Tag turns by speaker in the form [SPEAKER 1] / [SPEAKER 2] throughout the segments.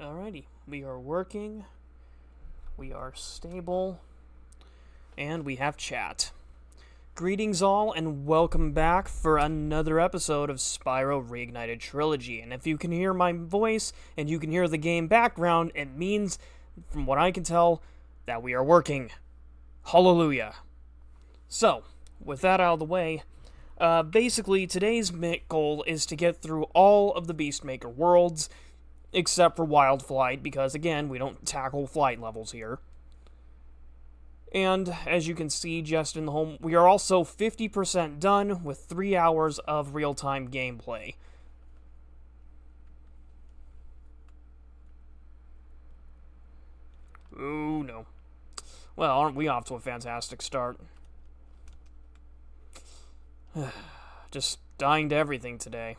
[SPEAKER 1] Alrighty, we are working, we are stable, and we have chat. Greetings all, and welcome back for another episode of Spyro Reignited Trilogy. And if you can hear my voice, and you can hear the game background, it means, from what I can tell, that we are working. Hallelujah. So, with that out of the way, basically today's goal is to get through all of the Beastmaker worlds, except for Wild Flight, because again, we don't tackle flight levels here. And, as you can see just in the home, we are also 50% done with 3 hours of real-time gameplay. Ooh, no. Well, aren't we off to a fantastic start? Just dying to everything today.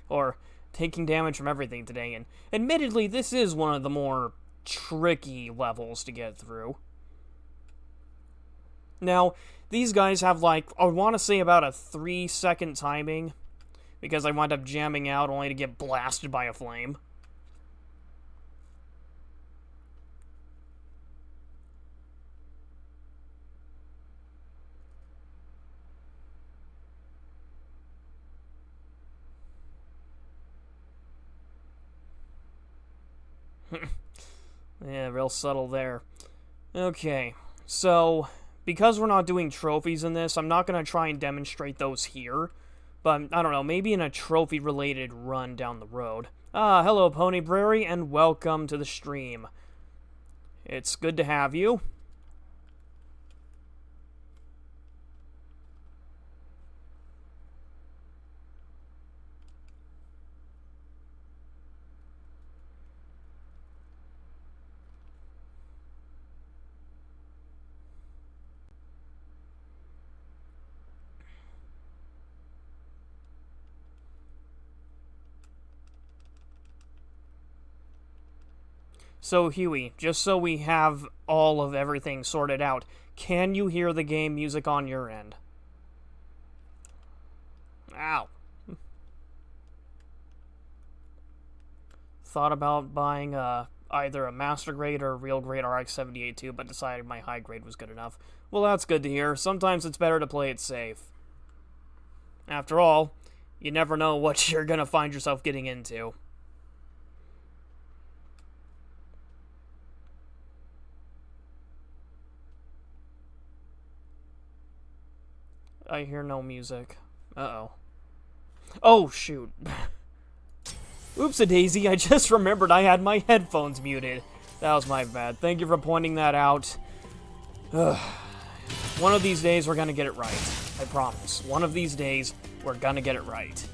[SPEAKER 1] Or taking damage from everything today, and admittedly, this is one of the more tricky levels to get through. Now, these guys have, like, I want to say about a 3-second timing, because I wind up jamming out only to get blasted by a flame. Yeah, real subtle there. Okay, so, because we're not doing trophies in this, I'm not going to try and demonstrate those here. But, I don't know, maybe in a trophy-related run down the road. Hello, Pony Prairie, and welcome to the stream. It's good to have you. So, Huey, just so we have all of everything sorted out, can you hear the game music on your end? Ow. Thought about buying either a Master Grade or a Real Grade RX 78 but decided my high grade was good enough. Well, that's good to hear. Sometimes it's better to play it safe. After all, you never know what you're gonna find yourself getting into. I hear no music. Uh-oh. Oh, shoot. Oops-a-daisy, I just remembered I had my headphones muted. That was my bad. Thank you for pointing that out. Ugh. One of these days, we're gonna get it right. I promise. One of these days, we're gonna get it right.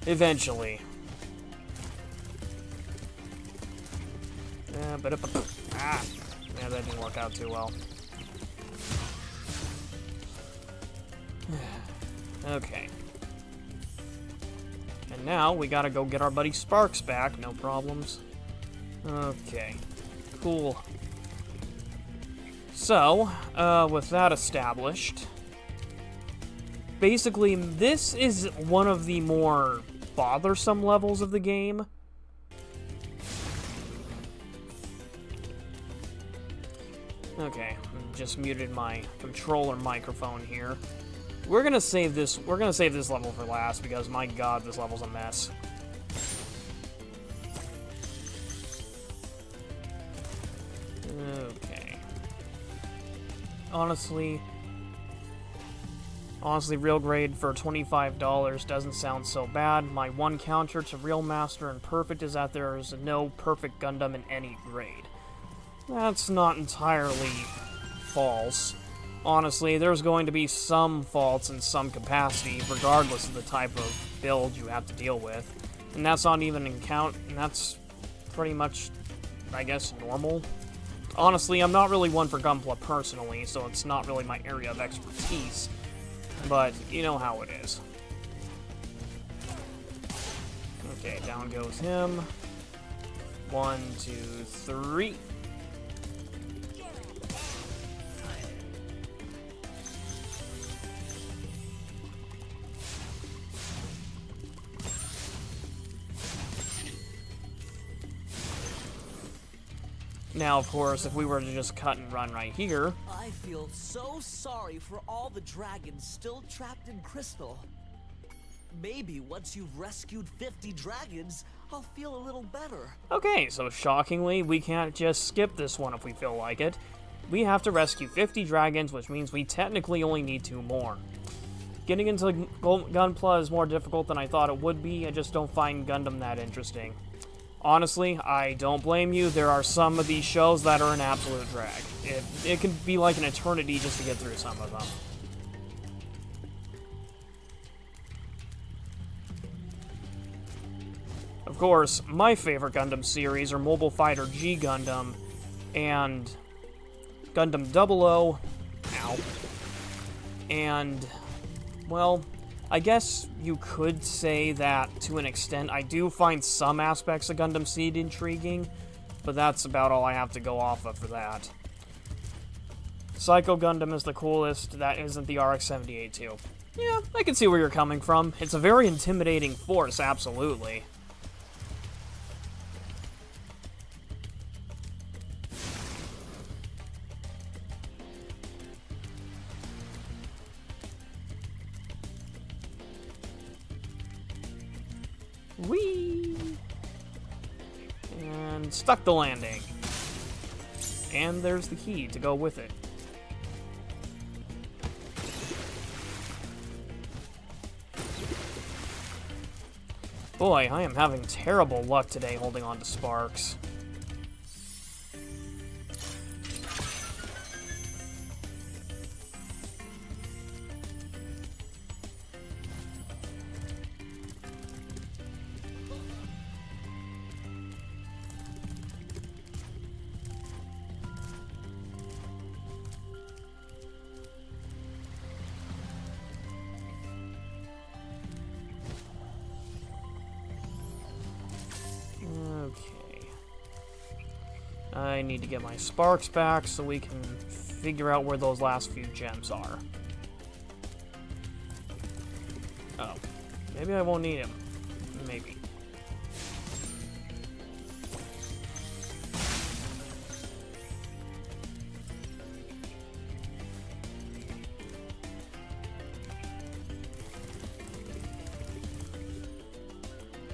[SPEAKER 1] Eventually. Yeah, that didn't work out too well. Okay. And now, we gotta go get our buddy Sparks back, no problems. Okay. Cool. So, with that established, basically, this is one of the more bothersome levels of the game. Okay, just muted my controller microphone here. We're gonna save this level for last, because my god, this level's a mess. Okay. Honestly, Real Grade for $25 doesn't sound so bad. My one counter to Real Master and Perfect is that there is no Perfect Gundam in any grade. That's not entirely false. Honestly, there's going to be some faults in some capacity, regardless of the type of build you have to deal with. And that's not even in count, and that's pretty much, I guess, normal. Honestly, I'm not really one for Gunpla personally, so it's not really my area of expertise. But, you know how it is. Okay, down goes him. 1, 2, 3. Now, of course, if we were to just cut and run right here...
[SPEAKER 2] I feel so sorry for all the dragons still trapped in Crystal. Maybe once you've rescued 50 dragons, I'll feel a little better.
[SPEAKER 1] Okay, so shockingly, we can't just skip this one if we feel like it. We have to rescue 50 dragons, which means we technically only need 2 more. Getting into Gunpla is more difficult than I thought it would be. I just don't find Gundam that interesting. Honestly, I don't blame you. There are some of these shows that are an absolute drag. It can be like an eternity just to get through some of them. Of course, my favorite Gundam series are Mobile Fighter G Gundam and Gundam 00. Ow. And, well, I guess you could say that, to an extent, I do find some aspects of Gundam Seed intriguing, but that's about all I have to go off of for that. Psycho Gundam is the coolest, that isn't the RX-78 too. Yeah, I can see where you're coming from. It's a very intimidating force, absolutely. Whee! And stuck the landing. And there's the key to go with it. Boy, I am having terrible luck today holding on to sparks. Okay. I need to get my sparks back so we can figure out where those last few gems are. Oh. Maybe I won't need them. Maybe.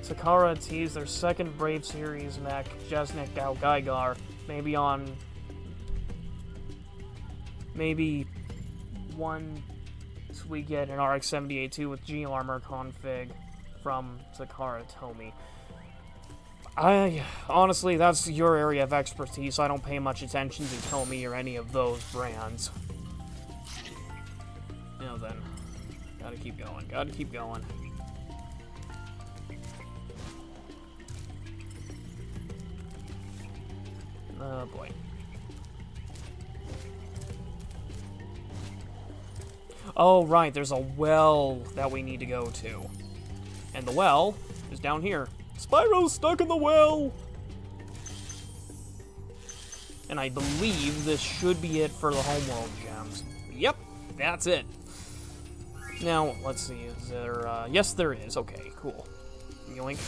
[SPEAKER 1] Sakara teased their second Brave Series mech, Jesnik Gao Gaigar, maybe once we get an RX-78-2 with G-Armor config from Sakara Tomy. Honestly, that's your area of expertise, so I don't pay much attention to Tomy or any of those brands. Now then, gotta keep going. Oh boy. Oh right, there's a well that we need to go to. And the well is down here. Spyro's stuck in the well! And I believe this should be it for the homeworld gems. Yep, that's it. Now, let's see, is there, yes there is, okay, cool. Yoink.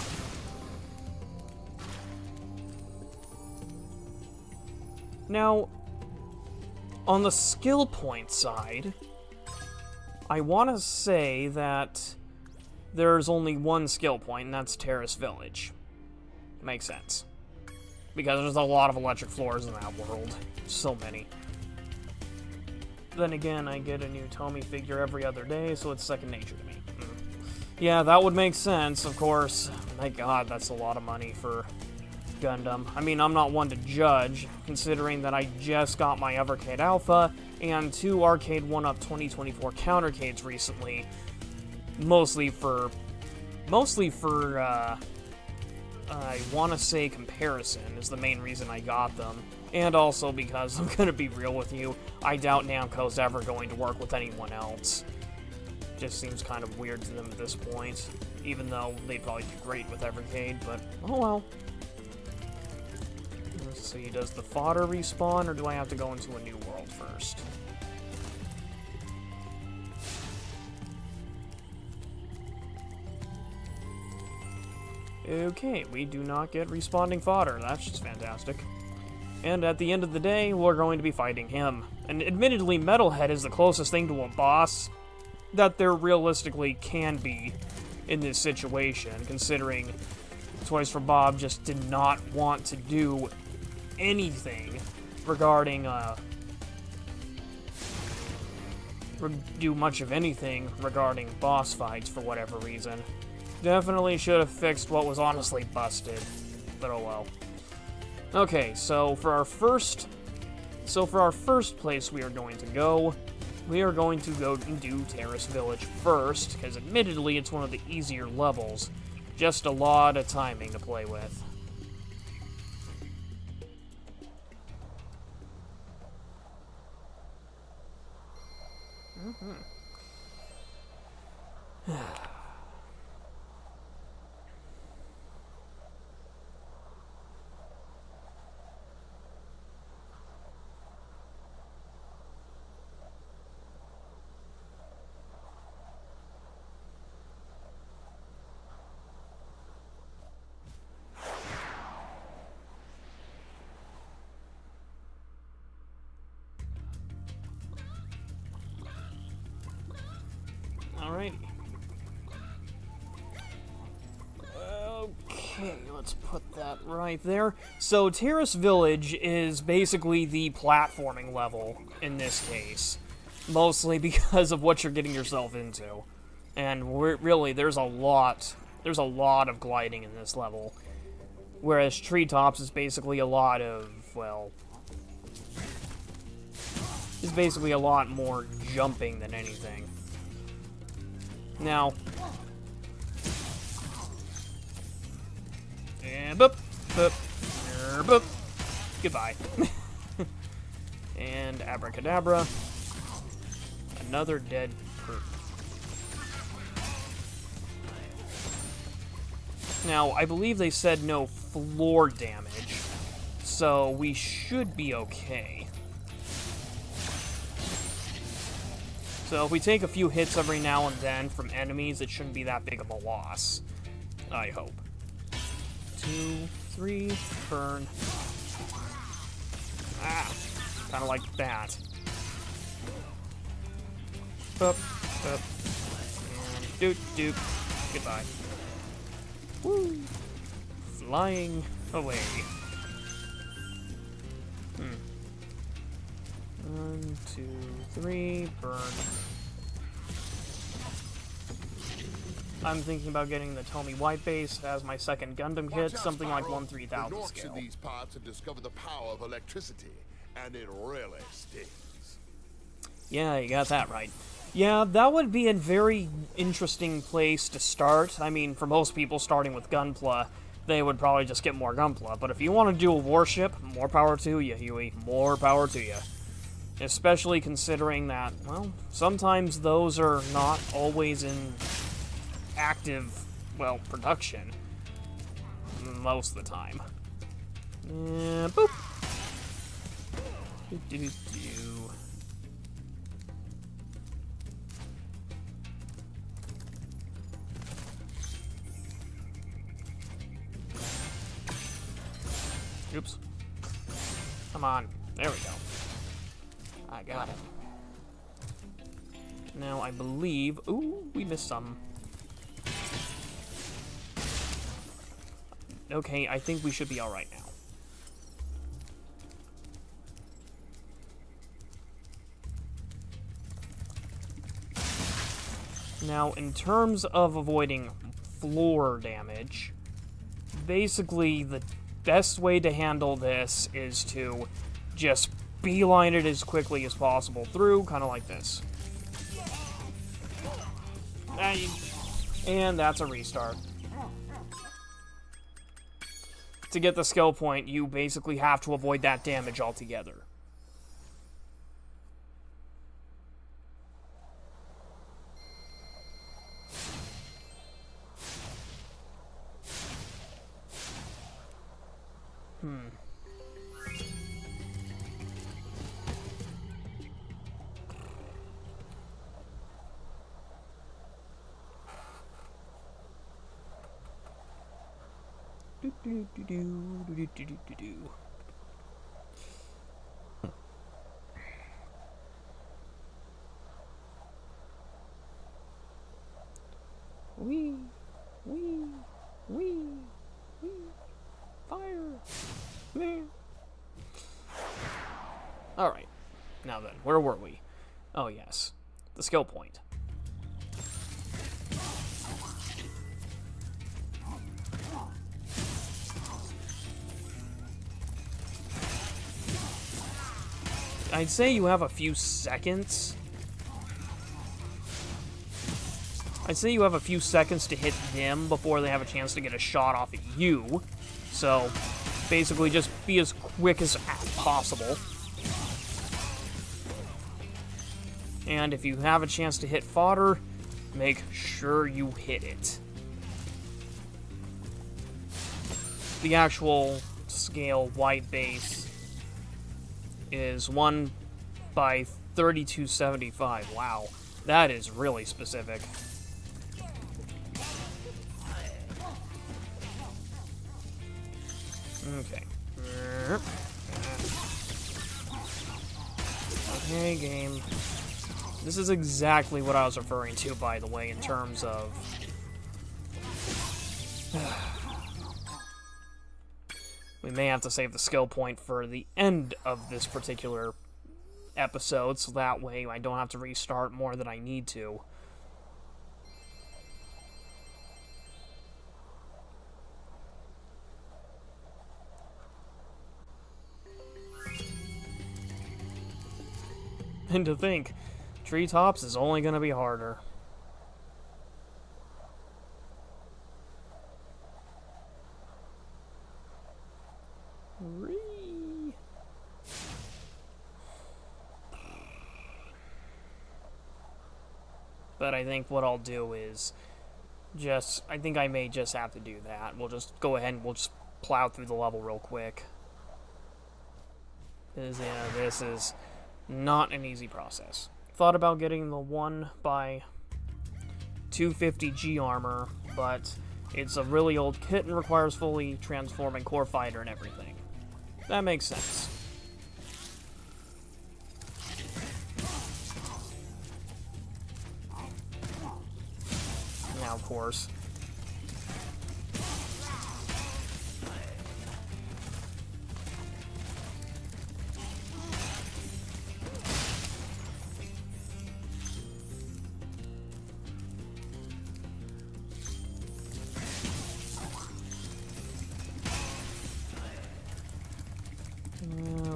[SPEAKER 1] Now, on the skill point side, I want to say that there's only one skill point, and that's Terrace Village. Makes sense. Because there's a lot of electric floors in that world. So many. Then again, I get a new Tomy figure every other day, so it's second nature to me. Yeah, that would make sense, of course. My god, that's a lot of money for Gundam. I mean, I'm not one to judge, considering that I just got my Evercade Alpha and 2 Arcade 1-Up 2024 Countercades recently, mostly for I want to say comparison is the main reason I got them, and also because, I'm gonna be real with you, I doubt Namco's ever going to work with anyone else. Just seems kind of weird to them at this point, even though they'd probably do great with Evercade, but oh well. Let's see, does the fodder respawn, or do I have to go into a new world first? Okay, we do not get respawning fodder. That's just fantastic. And at the end of the day, we're going to be fighting him. And admittedly, Metalhead is the closest thing to a boss that there realistically can be in this situation, considering Toys for Bob just did not want to do anything regarding, do much of anything regarding boss fights for whatever reason. Definitely should have fixed what was honestly busted, but oh well. Okay, so for our first place we are going to go and do Terrace Village first, because admittedly it's one of the easier levels. Just a lot of timing to play with. Alrighty. Okay, let's put that right there. So, Terrace Village is basically the platforming level in this case. Mostly because of what you're getting yourself into. And really, there's a lot of gliding in this level. Whereas Treetops is basically a lot of, well... is basically a lot more jumping than anything. Now, and boop, boop, boop, goodbye. And abracadabra, another dead perp. Now, I believe they said no floor damage, so we should be okay. So if we take a few hits every now and then from enemies, it shouldn't be that big of a loss. I hope. 2, 3, burn. Ah, kind of like that. Up, up, and doot, doot. Goodbye. Woo! Flying away. 1, 2, 3, burn. I'm thinking about getting the Tomy White base as my second Gundam kit, something like 1/3000 scale.
[SPEAKER 3] These parts and discover the power of electricity, and it really stings.
[SPEAKER 1] Yeah, you got that right. Yeah, that would be a very interesting place to start. I mean, for most people starting with Gunpla, they would probably just get more Gunpla. But if you want to do a warship, more power to you, Huey. More power to you. Especially considering that, well, sometimes those are not always in active, well, production. Most of the time. Boop. Do-do-do. Oops. Come on. There we go. I got it. Now, I believe... Ooh, we missed some. Okay, I think we should be alright now. Now, in terms of avoiding floor damage, basically the best way to handle this is to just beeline it as quickly as possible through, kind of like this. And that's a restart. To get the skill point, you basically have to avoid that damage altogether. Wee. Wee. Wee. Wee. Fire. Meh. Alright. Now then, where were we? Oh, yes. The skill point. I'd say you have a few seconds. I'd say you have a few seconds to hit them before they have a chance to get a shot off at you. So, basically just be as quick as possible. And if you have a chance to hit fodder, make sure you hit it. The actual scale white base is 1 by 3275. Wow, that is really specific. Okay. Okay, game. This is exactly what I was referring to, by the way, in terms of... We may have to save the skill point for the end of this particular episode, so that way I don't have to restart more than I need to. And to think, treetops is only going to be harder. But I think what I'll do is I think I may just have to do that. We'll just go ahead and we'll just plow through the level real quick. This is not an easy process. Thought about getting the 1 by 250 G armor, but it's a really old kit and requires fully transforming core fighter and everything. That makes sense. Now, of course,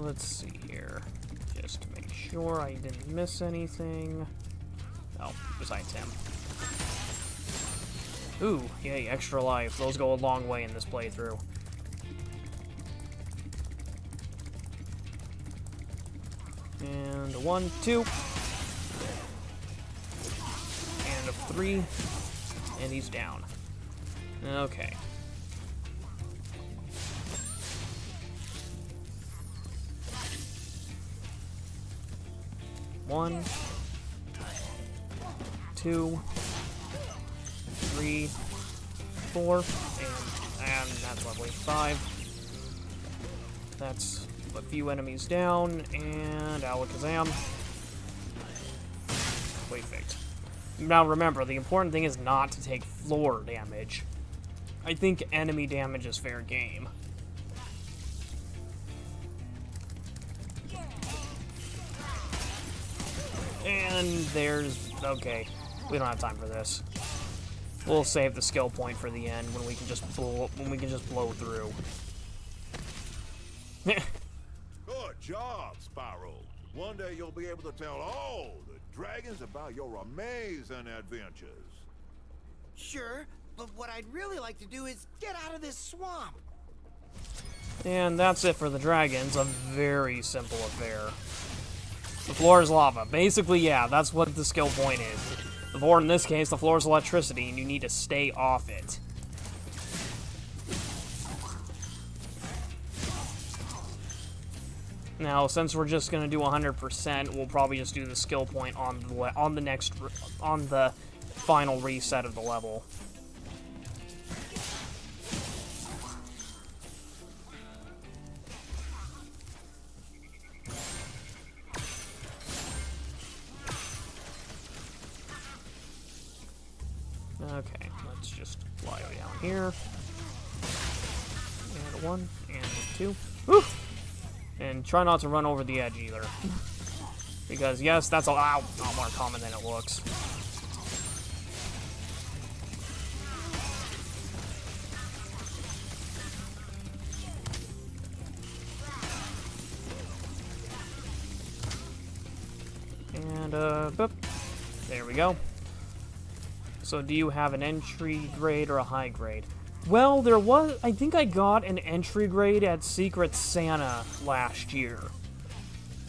[SPEAKER 1] let's see here, just to make sure I didn't miss anything. Oh, besides him. Ooh, yay, extra life. Those go a long way in this playthrough. And a 1, 2. And a 3. And he's down. Okay. One, 2, 3, 4, and that's lovely. 5. That's a few enemies down, and Alakazam. Perfect. Now remember, the important thing is not to take floor damage. I think enemy damage is fair game. And there's... okay, we don't have time for this. We'll save the skill point for the end when we can just blow through.
[SPEAKER 3] Good job, Spyro. One day you'll be able to tell all the dragons about your amazing adventures.
[SPEAKER 4] Sure, but what I'd really like to do is get out of this swamp.
[SPEAKER 1] And that's it for the dragons. A very simple affair. The floor is lava. Basically, yeah, that's what the skill point is. The floor, in this case, the floor is electricity, and you need to stay off it. Now, since we're just gonna do 100%, we'll probably just do the skill point on the final reset of the level. Okay. let's just fly down here. And a 1, and a 2. Woo! And try not to run over the edge either. Because, yes, that's a lot more common than it looks. And, boop. There we go. So, do you have an entry grade or a high grade? Well, there was... I think I got an entry grade at Secret Santa last year.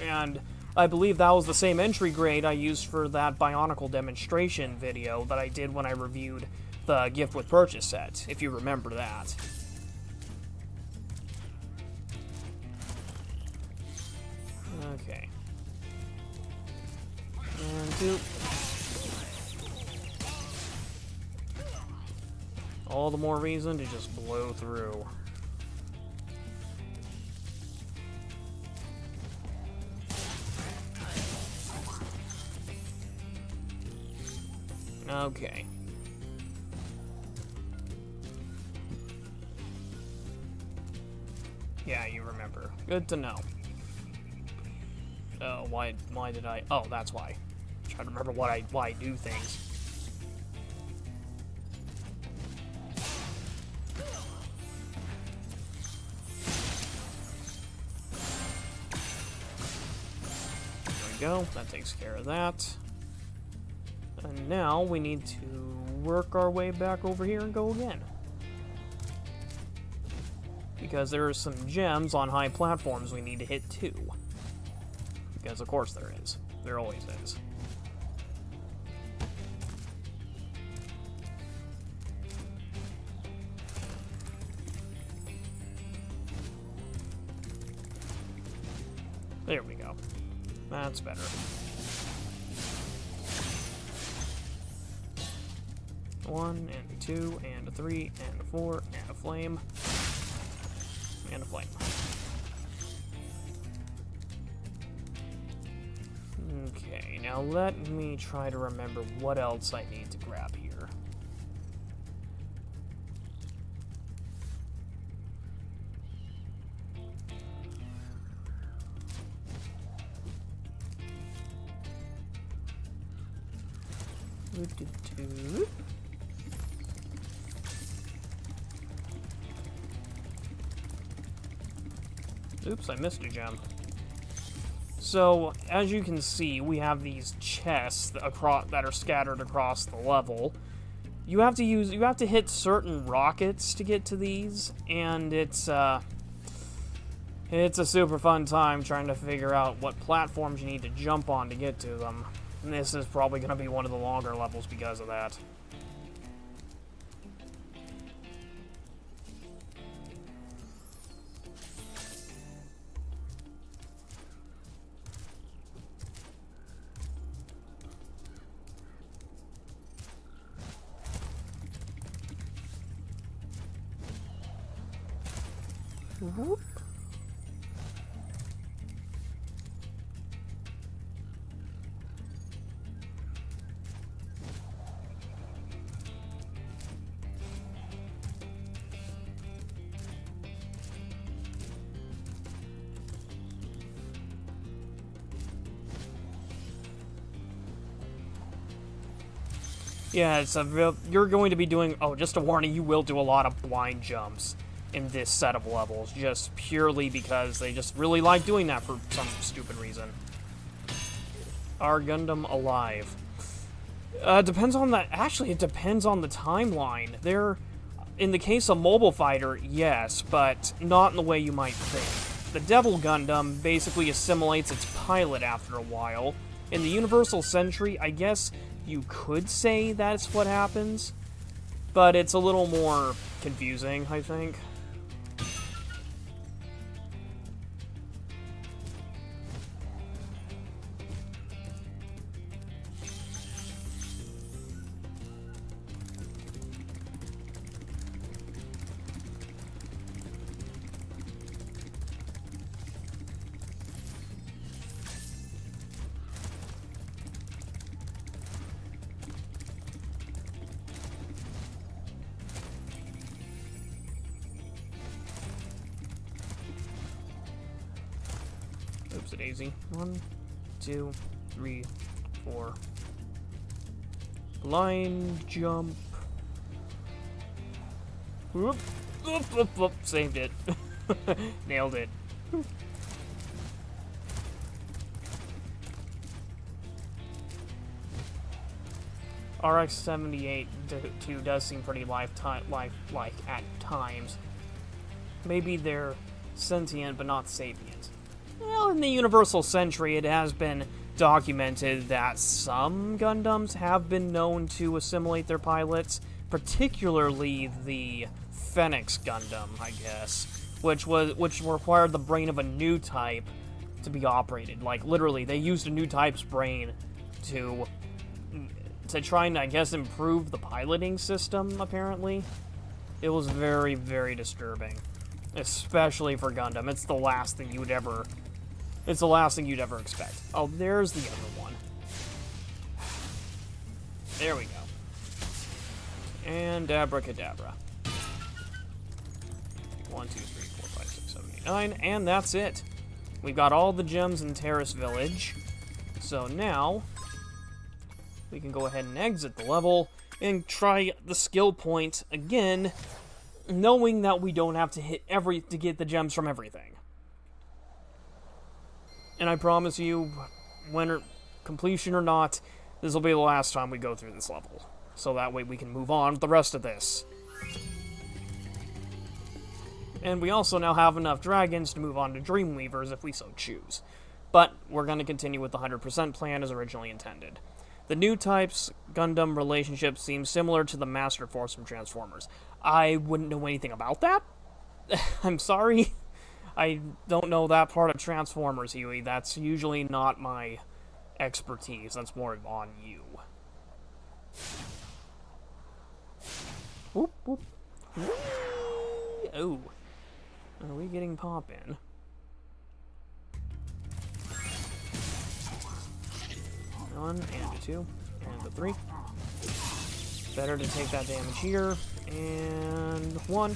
[SPEAKER 1] And I believe that was the same entry grade I used for that Bionicle demonstration video that I did when I reviewed the gift with purchase set, if you remember that. Okay. And 2. All the more reason to just blow through. Okay. Yeah, you remember. Good to know. Oh, why did I... Oh, that's why. I'm trying to remember why I do things. There we go. That takes care of that. And now we need to work our way back over here and go again. Because there are some gems on high platforms we need to hit too. Because of course there is. There always is. There we go. That's better. One, and a 2, and a 3, and a 4, and a flame. And a flame. Okay, now let me try to remember what else I need to grab here. Oops, I missed a gem. So, as you can see, we have these chests that are scattered across the level. You have to hit certain rockets to get to these, and it's a super fun time trying to figure out what platforms you need to jump on to get to them. And this is probably going to be one of the longer levels because of that. Whoop. Yeah, it's a real... You're going to be doing... Oh, just a warning, you will do a lot of blind jumps in this set of levels, just purely because they just really like doing that for some stupid reason. Are Gundam alive? Depends on that. Actually, it depends on the timeline. In the case of Mobile Fighter, yes, but not in the way you might think. The Devil Gundam basically assimilates its pilot after a while. In the Universal Century, I guess you could say that's what happens, but it's a little more confusing, I think. a daisy. 1, 2, 3, 4. Line jump. Whoop, whoop, whoop, whoop. Saved it. Nailed it. RX-78 2 does seem pretty lifelike at times. Maybe they're sentient but not sapient. Well, in the Universal Century, it has been documented that some Gundams have been known to assimilate their pilots, particularly the Phoenix Gundam, I guess, which required the brain of a new type to be operated. Like, literally, they used a new type's brain to try and, I guess, improve the piloting system, apparently. It was very, very disturbing. Especially for Gundam. It's the last thing you'd ever expect. Oh, there's the other one. There we go. And abracadabra. 1, 2, 3, 4, 5, 6, 7, 8, 9, and that's it. We've got all the gems in Terrace Village. So now we can go ahead and exit the level and try the skill point again, knowing that we don't have to hit to get the gems from everything. And I promise you, completion or not, this will be the last time we go through this level. So that way we can move on with the rest of this. And we also now have enough dragons to move on to Dreamweavers if we so choose. But we're going to continue with the 100% plan as originally intended. The new type's Gundam relationship seems similar to the Master Force from Transformers. I wouldn't know anything about that. I'm sorry. I don't know that part of Transformers, Huey. That's usually not my expertise. That's more on you. Whoop, whoop. Whee! Oh. Are we getting pop-in? One, and a 2, and a 3. Better to take that damage here. And 1.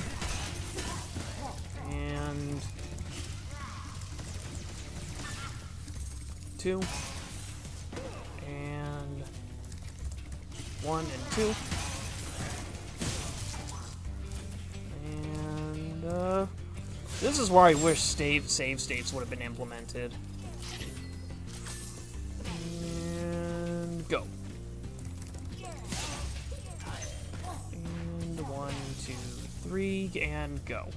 [SPEAKER 1] And 2. And 1 and 2. And this is where I wish save states would have been implemented. And go. And 1, 2, 3, and go.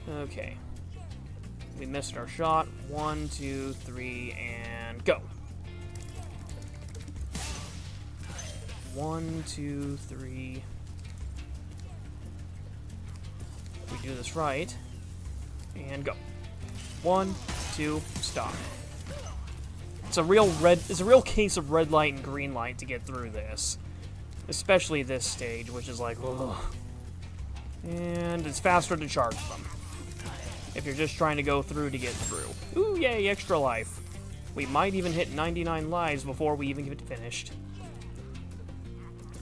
[SPEAKER 1] Okay. We missed our shot. 1, 2, 3, and go. 1, 2, 3. We do this right. And go. 1, 2, stop. It's a real case of red light and green light to get through this. Especially this stage, which is like, ugh. And it's faster to charge them. If you're just trying to go through to get through. Ooh, yay, extra life. We might even hit 99 lives before we even get finished.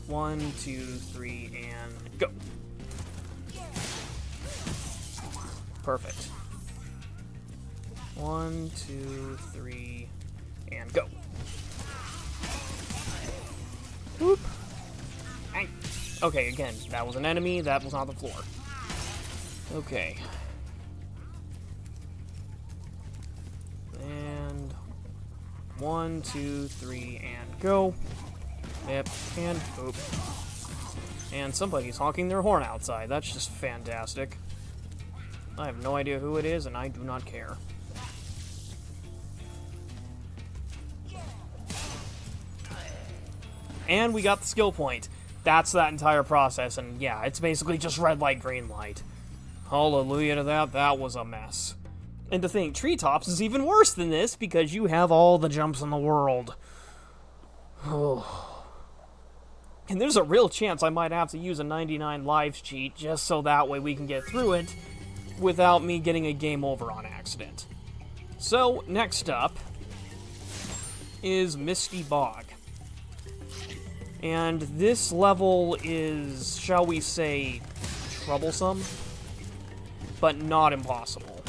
[SPEAKER 1] 1, 2, 3, and go. Perfect. 1, 2, 3, and go. Whoop. Ay. Okay, again, that was an enemy, that was on the floor. Okay. And 1, 2, 3, and go. Yep, and oop. And somebody's honking their horn outside. That's just fantastic. I have no idea who it is, and I do not care. And we got the skill point. That's that entire process, and yeah, it's basically just red light, green light. Hallelujah to that, that was a mess. And to think, Treetops is even worse than this, because you have all the jumps in the world. And there's a real chance I might have to use a 99 lives cheat, just so that way we can get through it, without me getting a game over on accident. So, next up is Misty Bog. And this level is, shall we say, troublesome. but not impossible.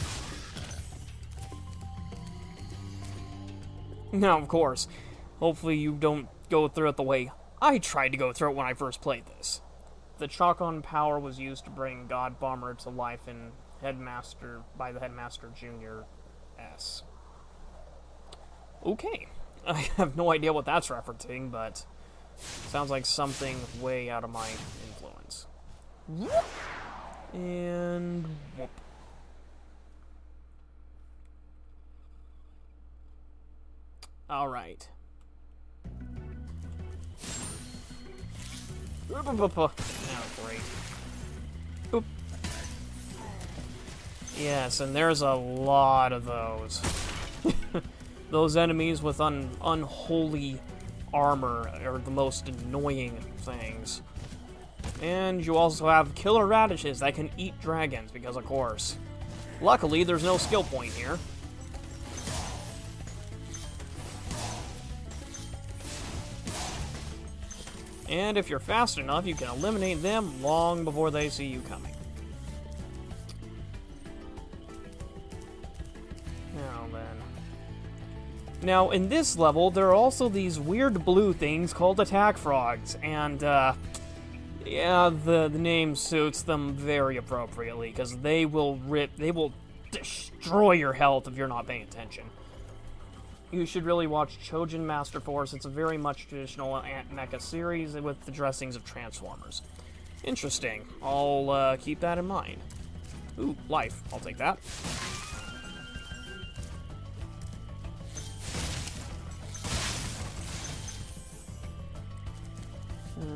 [SPEAKER 1] Now, of course, hopefully you don't go through it the way I tried to go through it when I first played this. The chalk-on power was used to bring God Bomber to life in Headmaster by the Headmaster Junior S. Okay, I have no idea what that's referencing, but sounds like something way out of my influence. And whoop. All right. Oh, great. Boop. Yes, and there's a lot of those. Those enemies with unholy armor are the most annoying things. And you also have killer radishes that can eat dragons, because of course. Luckily, there's no skill point here. And if you're fast enough, you can eliminate them long before they see you coming. Now then. Now, in this level, there are also these weird blue things called attack frogs, and, yeah, the name suits them very appropriately, because they will destroy your health if you're not paying attention. You should really watch Chojin Master Force. It's a very much traditional mecha series with the dressings of Transformers. Interesting. I'll keep that in mind. Ooh, life. I'll take that.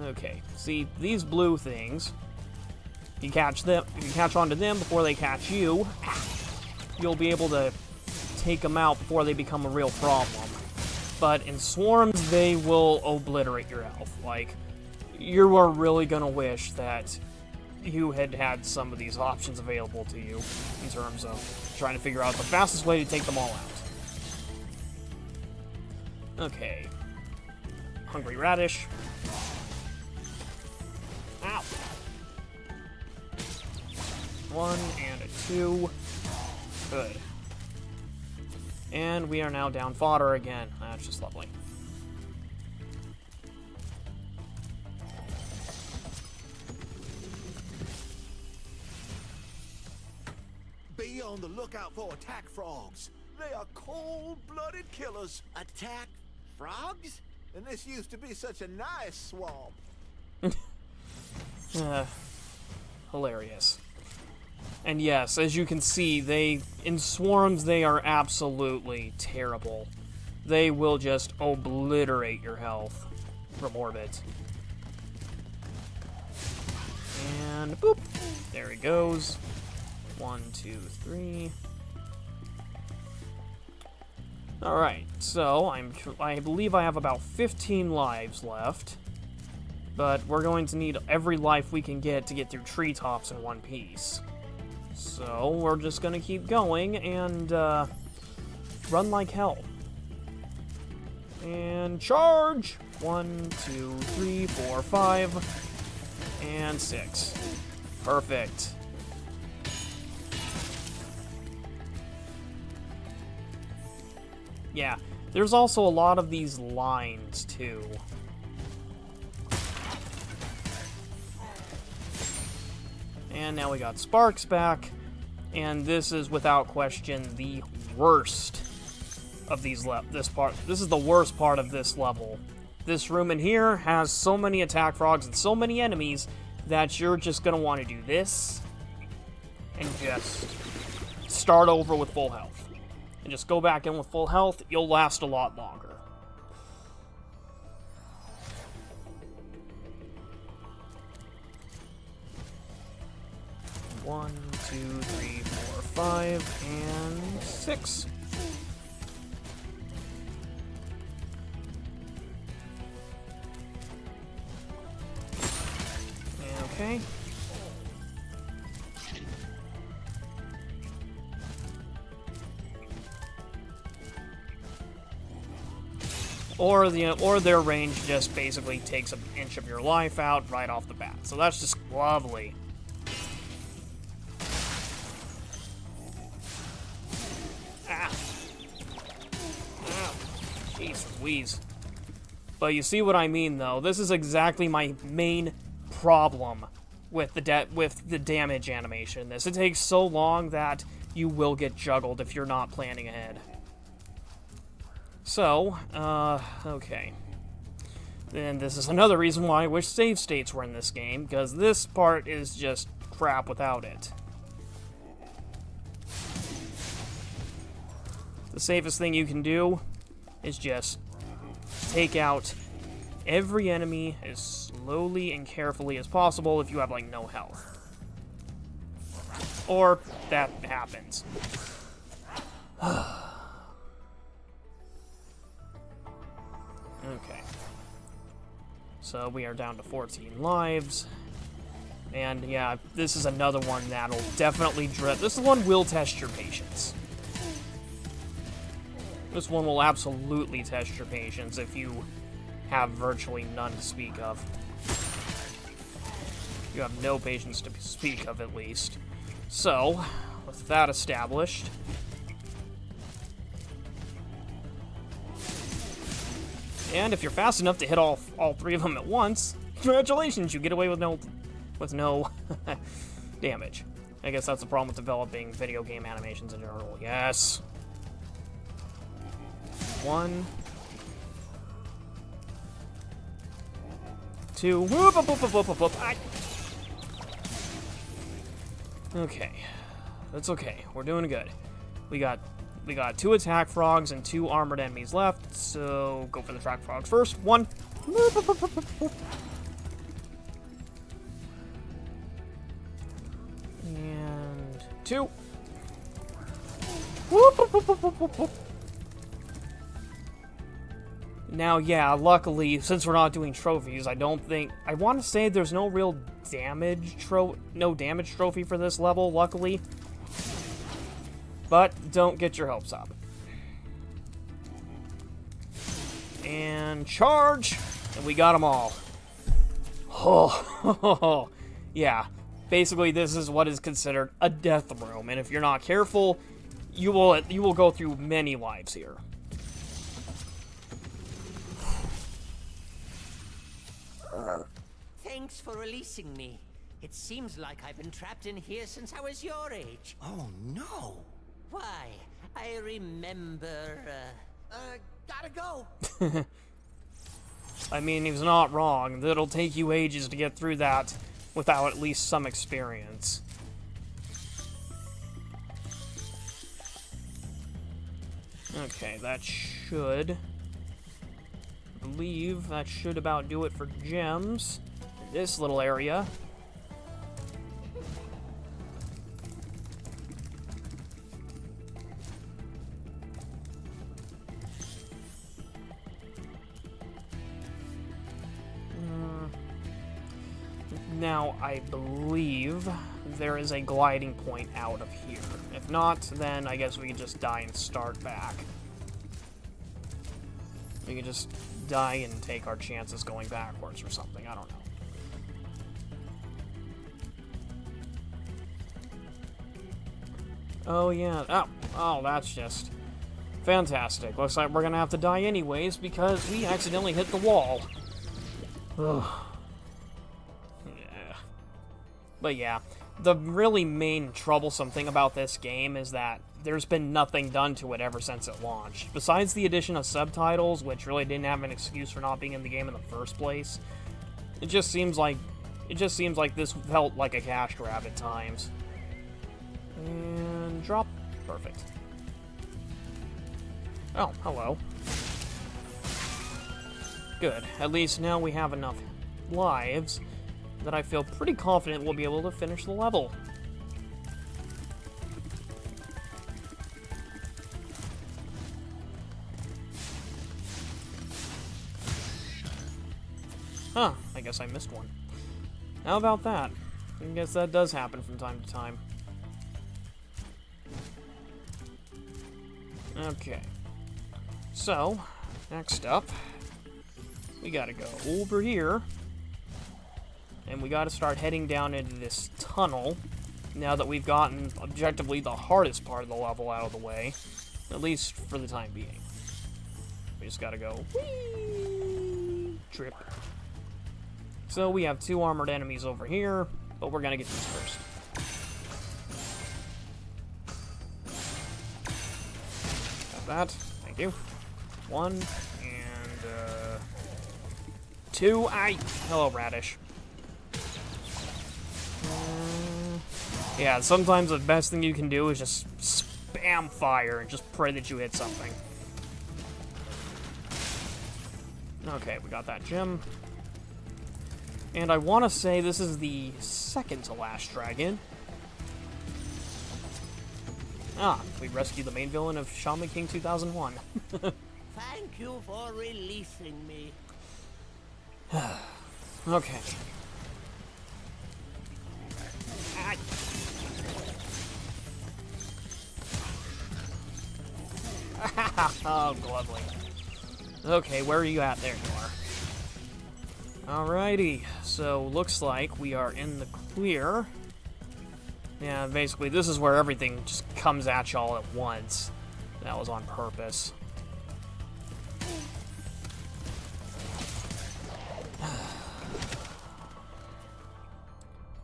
[SPEAKER 1] Okay. See, these blue things, you catch onto them before they catch you, you'll be able to take them out before they become a real problem. But in swarms, they will obliterate your health. Like, you are really gonna wish that you had had some of these options available to you in terms of trying to figure out the fastest way to take them all out. Okay. Hungry radish. Ow. 1 and a 2. Good. And we are now down fodder again. That's just lovely.
[SPEAKER 3] Be on the lookout for attack frogs. They are cold-blooded killers.
[SPEAKER 4] Attack frogs?
[SPEAKER 3] And this used to be such a nice swamp.
[SPEAKER 1] Hilarious. And yes, as you can see, in swarms, they are absolutely terrible. They will just obliterate your health from orbit. And boop! There he goes. 1, 2, 3. Alright, so I believe I have about 15 lives left. But we're going to need every life we can get to get through treetops in one piece. So, we're just gonna keep going and, run like hell. And charge! 1, 2, 3, 4, 5, and 6. Perfect. Yeah, there's also a lot of these lines, too. And now we got Sparks back, and this is without question the worst of these This is the worst part of this level. This room in here has so many attack frogs and so many enemies that you're just gonna want to do this and just start over with full health. And just go back in with full health, you'll last a lot longer. One, 2, 3, 4, 5, and 6. Okay. Or their range just basically takes an inch of your life out right off the bat. So that's just lovely. Jeez Louise. But you see what I mean, though. This is exactly my main problem with the damage animation in this. It takes so long that you will get juggled if you're not planning ahead. So, okay. And this is another reason why I wish save states were in this game, because this part is just crap without it. The safest thing you can do is just take out every enemy as slowly and carefully as possible if you have, like, no health. Or that happens. Okay. So we are down to 14 lives. And yeah, this is another one that'll definitely this one will test your patience. This one will absolutely test your patience if you have virtually none to speak of. You have no patience to speak of, at least. So, with that established, and if you're fast enough to hit all three of them at once, congratulations, you get away with no damage. I guess that's the problem with developing video game animations in general. Yes. 1, 2. Whoop, whoop, whoop, whoop, whoop, whoop. Okay, that's okay. We're doing good. We got 2 attack frogs and 2 armored enemies left. So go for the attack frogs first. 1. Whoop, whoop, whoop, whoop, whoop. And 2. Whoop, whoop, whoop, whoop, whoop, whoop. Now, yeah, luckily, since we're not doing trophies, I want to say there's no real damage trophy for this level, luckily. But don't get your hopes up. And charge! And we got them all. Oh, yeah. Basically, this is what is considered a death room, and if you're not careful, you will go through many lives here.
[SPEAKER 5] Thanks for releasing me. It seems like I've been trapped in here since I was your age.
[SPEAKER 4] Oh, no.
[SPEAKER 5] Why? I remember,
[SPEAKER 4] Gotta go.
[SPEAKER 1] I mean, he's not wrong. It'll take you ages to get through that without at least some experience. Okay, that should... I believe that should about do it for gems in this little area. Now, I believe there is a gliding point out of here. If not, then I guess we can just die and start back. We can just die and take our chances going backwards or something. I don't know. Oh, yeah. Oh, that's just fantastic. Looks like we're gonna have to die anyways because we accidentally hit the wall. Ugh. Yeah. But yeah, the really main troublesome thing about this game is that there's been nothing done to it ever since it launched. Besides the addition of subtitles, which really didn't have an excuse for not being in the game in the first place, it just seems like this felt like a cash grab at times. And drop. Perfect. Oh, hello. Good. At least now we have enough lives that I feel pretty confident we'll be able to finish the level. Huh, I guess I missed one. How about that? I guess that does happen from time to time. Okay. So, next up, we gotta go over here, and we gotta start heading down into this tunnel, now that we've gotten, objectively, the hardest part of the level out of the way, at least for the time being. We just gotta go. Whee! Trip. So we have 2 armored enemies over here, but we're gonna get these first. Got that. Thank you. 1 and 2. Hello, Radish. Yeah, sometimes the best thing you can do is just spam fire and just pray that you hit something. Okay, we got that gem. And I want to say this is the second to last dragon. We rescued the main villain of Shaman King 2001.
[SPEAKER 5] Thank you for releasing me.
[SPEAKER 1] Okay. Oh, lovely. Okay, where are you at? There you are. Alrighty, so looks like we are in the clear. Yeah, basically this is where everything just comes at y'all at once. That was on purpose.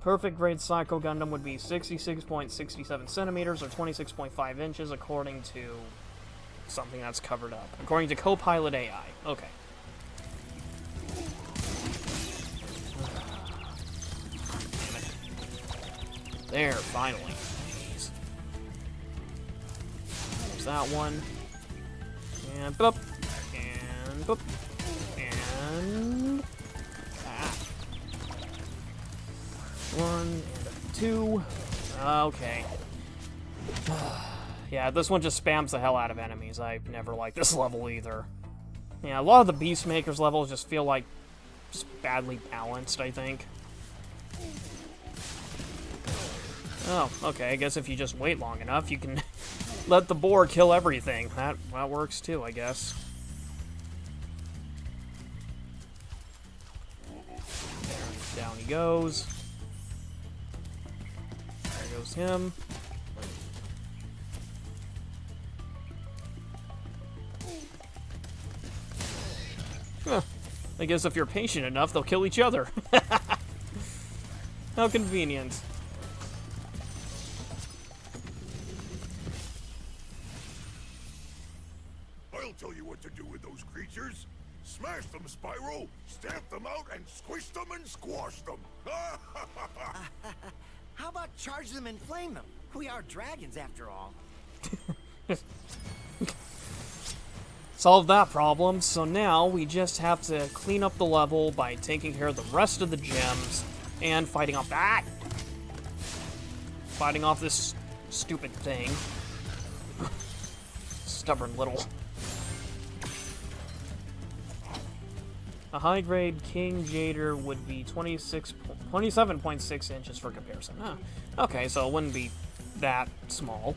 [SPEAKER 1] Perfect grade Psycho Gundam would be 66.67 centimeters or 26.5 inches according to something that's covered up. According to Copilot AI. Okay. Damn it. There, finally. Jeez. There's that one. And boop. And boop. And... One and 2. Okay. Yeah, this one just spams the hell out of enemies. I never liked this level either. Yeah, a lot of the Beastmaker's levels just feel like just badly balanced, I think. Oh, okay, I guess if you just wait long enough, you can let the boar kill everything. That works too, I guess. There, down he goes. There goes him. Huh. I guess if you're patient enough, they'll kill each other. How convenient.
[SPEAKER 3] I'll tell you what to do with those creatures. Smash them, Spyro, stamp them out, and squish them and squash them.
[SPEAKER 4] How about charge them and flame them? We are dragons, after all.
[SPEAKER 1] Solved that problem, so now we just have to clean up the level by taking care of the rest of the gems and fighting off that. Fighting off this stupid thing. Stubborn little. A high-grade King Jader would be 27.6 inches for comparison. Huh. Okay, so it wouldn't be that small.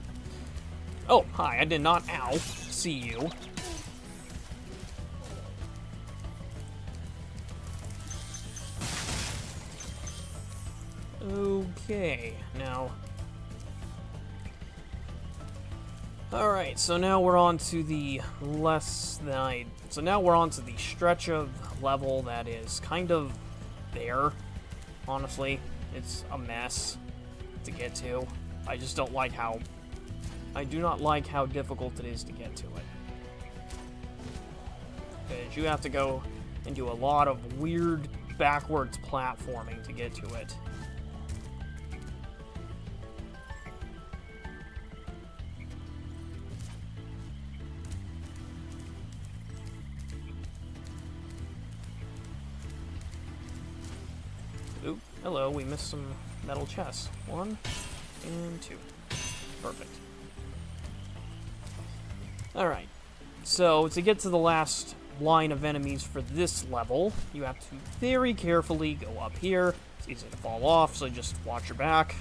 [SPEAKER 1] Oh, hi, I did not, see you. Okay, now... Alright, so now we're on to the So now we're on to the stretch of level that is kind of there, honestly. It's a mess to get to. I just don't like how... I do not like how difficult it is to get to it. Because you have to go and do a lot of weird backwards platforming to get to it. Oop, hello, we missed some metal chests. 1 and 2. Perfect. Alright, so to get to the last line of enemies for this level, you have to very carefully go up here. It's easy to fall off, so just watch your back.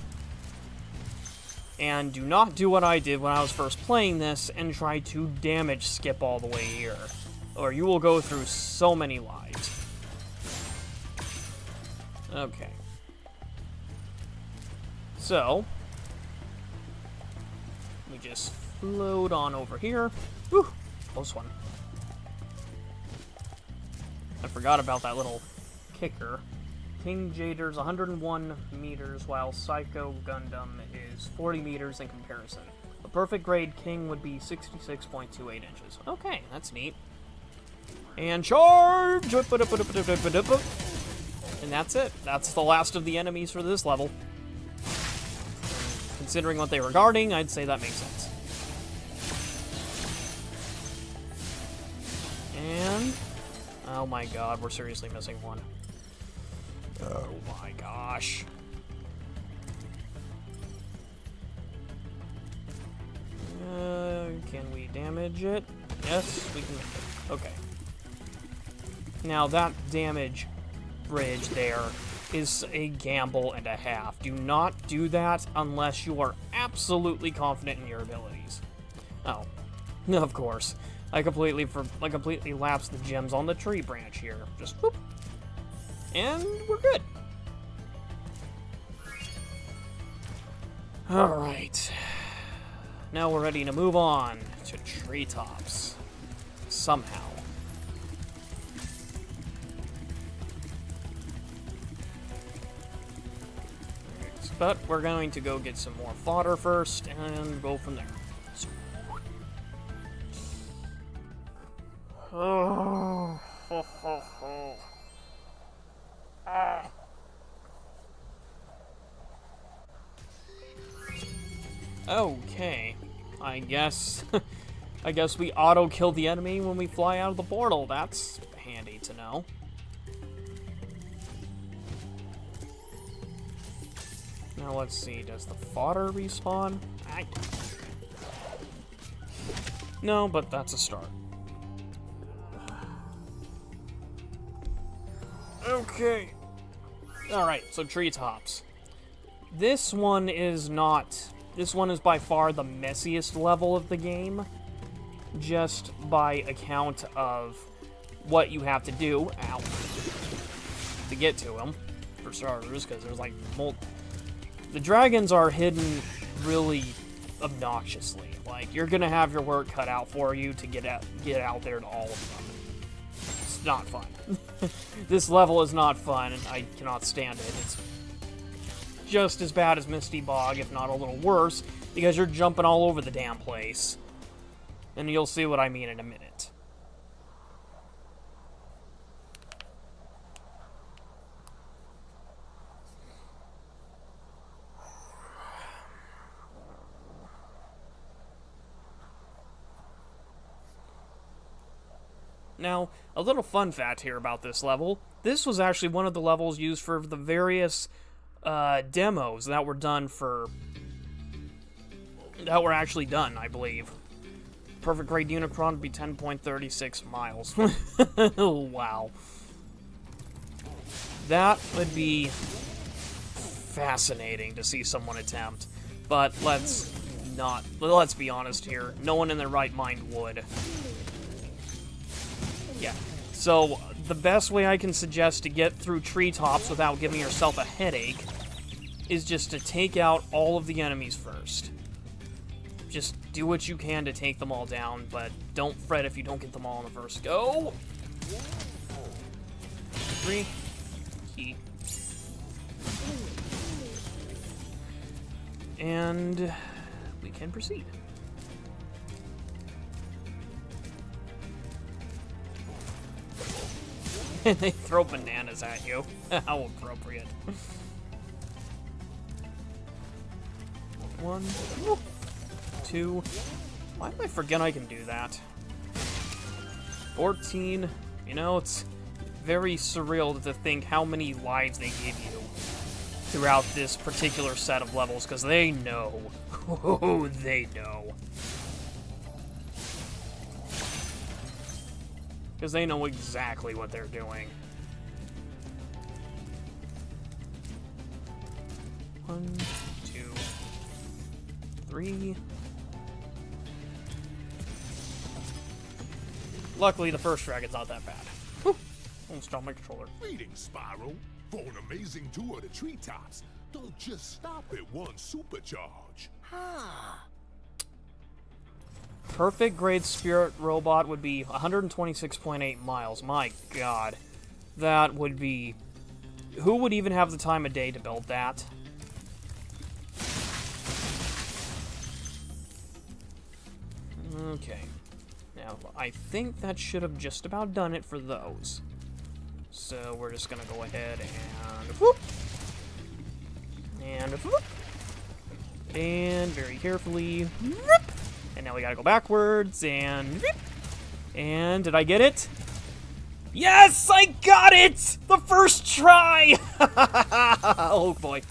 [SPEAKER 1] And do not do what I did when I was first playing this and try to damage skip all the way here, or you will go through so many lives. Okay. So, we just float on over here. Whew, close one. I forgot about that little kicker. King Jader's 101 meters, while Psycho Gundam is 40 meters in comparison. A perfect grade King would be 66.28 inches. Okay, that's neat. And charge! And that's it. That's the last of the enemies for this level. Considering what they were guarding, I'd say that makes sense. And... oh my god, we're seriously missing one. Oh my gosh. Can we damage it? Yes, we can make it. Okay. Now that damage bridge there is a gamble and a half. Do not do that unless you are absolutely confident in your abilities. Oh, of course. I completely lapsed the gems on the tree branch here. Just whoop. And we're good. Alright. Now we're ready to move on to treetops. Somehow. But we're going to go get some more fodder first and go from there. Oh, ho, ho, ho. Ah. Okay, I guess we auto-kill the enemy when we fly out of the portal. That's handy to know. Now let's see, does the fodder respawn? No, but that's a start. Okay. Alright, so treetops. This one is by far the messiest level of the game, just by account of what you have to do, to get to him, for starters, because there's like the dragons are hidden really obnoxiously. Like, you're gonna have your work cut out for you to get out there to all of them. It's not fun. This level is not fun, and I cannot stand it. It's just as bad as Misty Bog, if not a little worse, because you're jumping all over the damn place. And you'll see what I mean in a minute. Now, a little fun fact here about this level. This was actually one of the levels used for the various demos that were actually done, I believe. Perfect grade Unicron would be 10.36 miles. Wow. That would be fascinating to see someone attempt. But let's be honest here. No one in their right mind would. Yeah. So, the best way I can suggest to get through treetops without giving yourself a headache is just to take out all of the enemies first. Just do what you can to take them all down, but don't fret if you don't get them all in the first go. 3. Key. And we can proceed. And they throw bananas at you. How appropriate. 1, 2. Why did I forget I can do that? 14. You know, it's very surreal to think how many lives they give you throughout this particular set of levels, because they know. Oh, they know. Because they know exactly what they're doing. 1, 2, 3. Luckily, the first dragon's not that bad. Whew. Almost dropped my controller.
[SPEAKER 3] Greetings, Spyro. For an amazing tour of the treetops, don't just stop at one supercharge.
[SPEAKER 1] Perfect grade spirit robot would be 126.8 miles. My god. That would be... Who would even have the time of day to build that? Okay. Now, I think that should have just about done it for those. So we're just gonna go ahead and whoop! And whoop! And very carefully whoop! And now we gotta go backwards and whoop! And did I get it? Yes, I got it! The first try! Oh boy.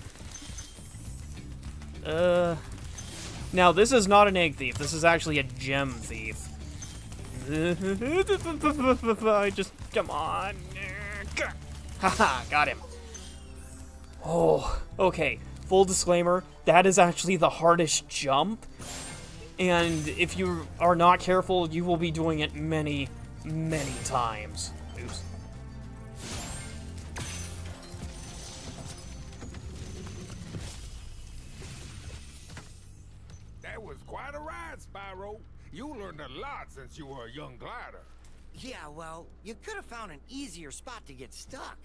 [SPEAKER 1] Now this is not an egg thief. This is actually a gem thief. I just, come on. Haha, got him. Oh, okay. Full disclaimer, that is actually the hardest jump. And if you are not careful, you will be doing it many, many times. Oops.
[SPEAKER 6] That was quite a ride, Spyro. You learned a lot since you were a young glider.
[SPEAKER 4] Yeah, well, you could have found an easier spot to get stuck.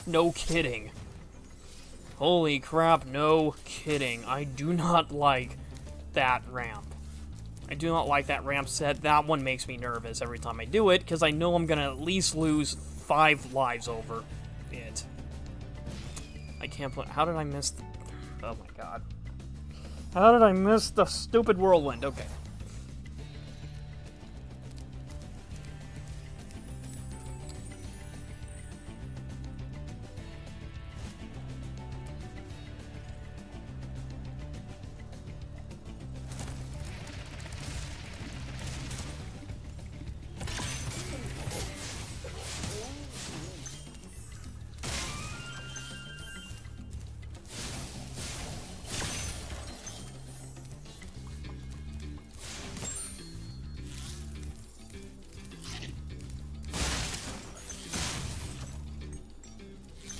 [SPEAKER 1] No kidding. Holy crap, no kidding. I do not like that ramp. I do not like that ramp set. That one makes me nervous every time I do it, because I know I'm going to at least lose 5 lives over it. I can't play. How did I miss the... Oh my god. How did I miss the stupid whirlwind? Okay.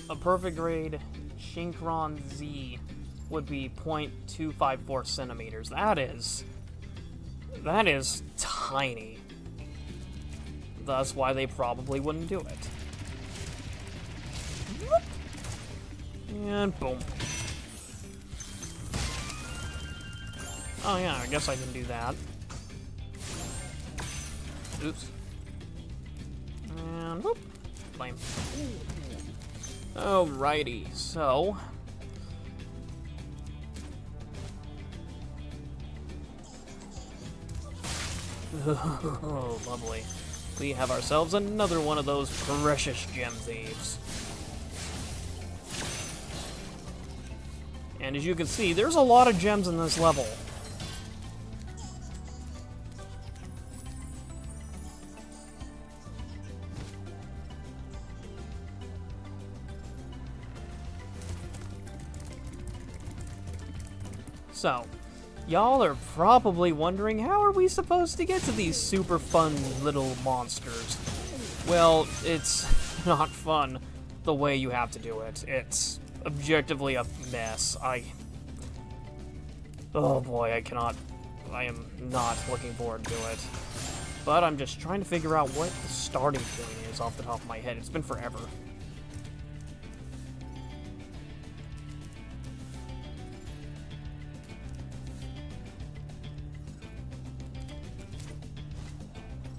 [SPEAKER 1] A perfect grade Shinkron Z would be 0.254 centimeters. That is tiny. That's why they probably wouldn't do it. And boom. Oh yeah, I guess I can do that. Oops. And whoop. Lame. Alrighty, so... Oh, lovely. We have ourselves another one of those precious gem thieves. And as you can see, there's a lot of gems in this level. So, y'all are probably wondering, how are we supposed to get to these super fun little monsters? Well, it's not fun the way you have to do it. It's objectively a mess. Oh boy, I am not looking forward to it. But I'm just trying to figure out what the starting point is off the top of my head. It's been forever.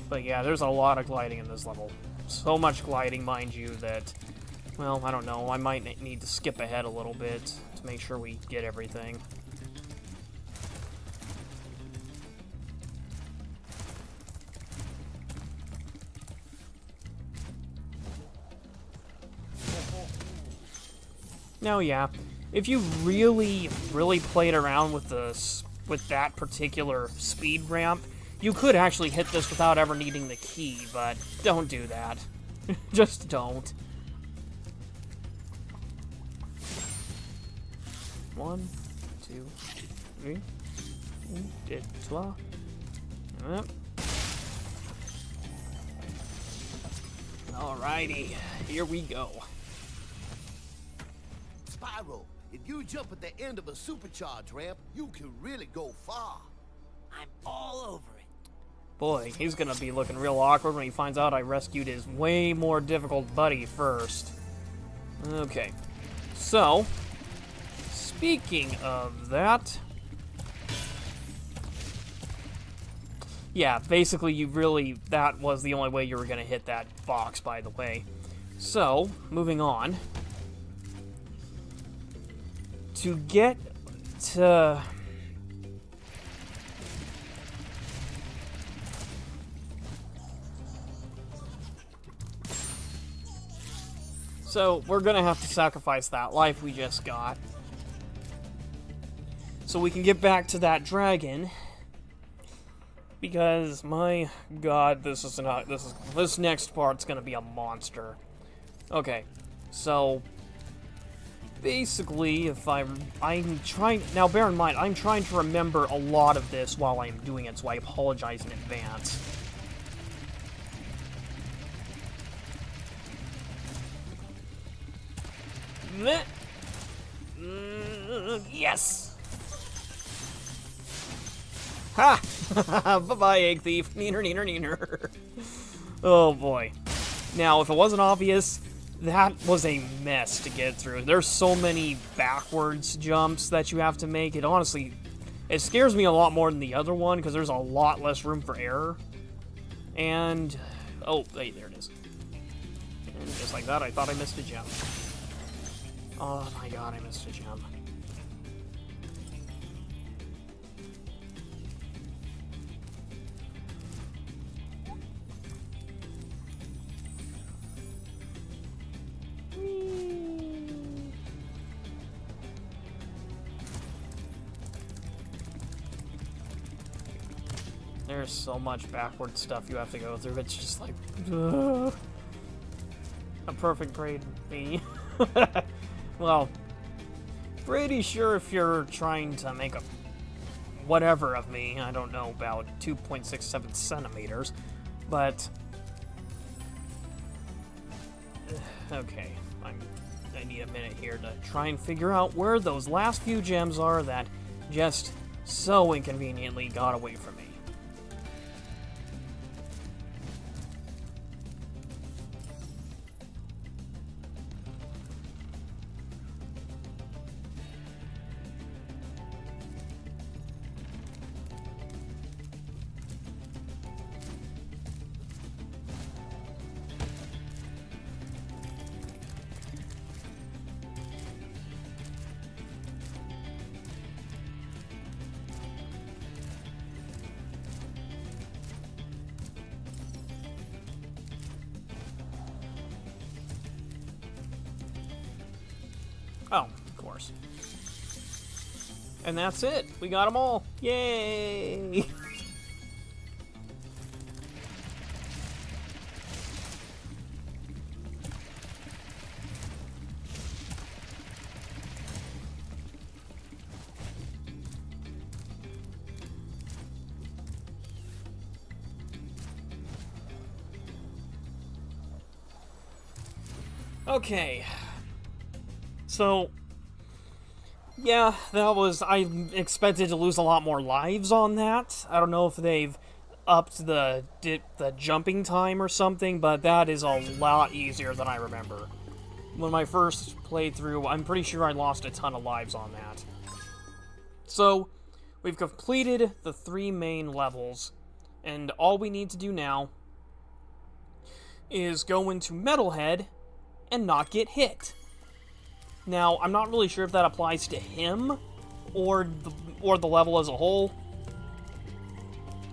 [SPEAKER 1] But yeah, there's a lot of gliding in this level. So much gliding, mind you, that, well, I don't know, I might need to skip ahead a little bit to make sure we get everything. Now, yeah, if you really, really played around with that particular speed ramp, you could actually hit this without ever needing the key, but don't do that. Just don't. 1, 2, 3, 4, 5. Alrighty, here we go.
[SPEAKER 7] Spyro, if you jump at the end of a supercharge ramp, you can really go far.
[SPEAKER 5] I'm all over it.
[SPEAKER 1] Boy, he's gonna be looking real awkward when he finds out I rescued his way more difficult buddy first. Okay. So, speaking of that... Yeah, basically that was the only way you were gonna hit that box, by the way. So, moving on. To get to... So, we're gonna have to sacrifice that life we just got. So we can get back to that dragon. Because, my god, this next part's gonna be a monster. Okay, so... Basically, if I'm trying... Now, bear in mind, I'm trying to remember a lot of this while I'm doing it, so I apologize in advance. Yes! Ha! Bye-bye, egg thief. Neener, neener, neener. Oh, boy. Now, if it wasn't obvious, that was a mess to get through. There's so many backwards jumps that you have to make. It honestly... It scares me a lot more than the other one, because there's a lot less room for error. And... Oh, hey, there it is. And just like that, I thought I missed a jump. Oh my god, I missed a jump. There's so much backward stuff you have to go through. It's just like... Ugh. A perfect grade me. Well, pretty sure if you're trying to make a whatever of me, I don't know, about 2.67 centimeters, but... Okay, I need a minute here to try and figure out where those last few gems are that just so inconveniently got away from me. Oh, of course. And that's it. We got them all. Yay! Okay. So, yeah, that was... I expected to lose a lot more lives on that. I don't know if they've upped the jumping time or something, but that is a lot easier than I remember. When my first playthrough, I'm pretty sure I lost a ton of lives on that. So, we've completed the 3 main levels, and all we need to do now is go into Metalhead and not get hit. Now, I'm not really sure if that applies to him or the level as a whole.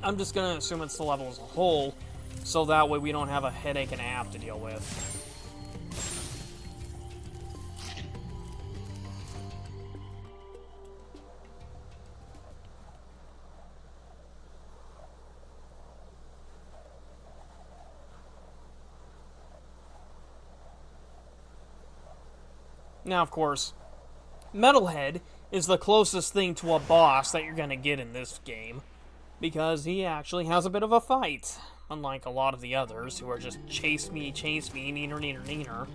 [SPEAKER 1] I'm just gonna assume it's the level as a whole, so that way we don't have a headache and a half to deal with. Now, of course, Metalhead is the closest thing to a boss that you're gonna get in this game, because he actually has a bit of a fight, unlike a lot of the others who are just chase me, neener, neener, neener.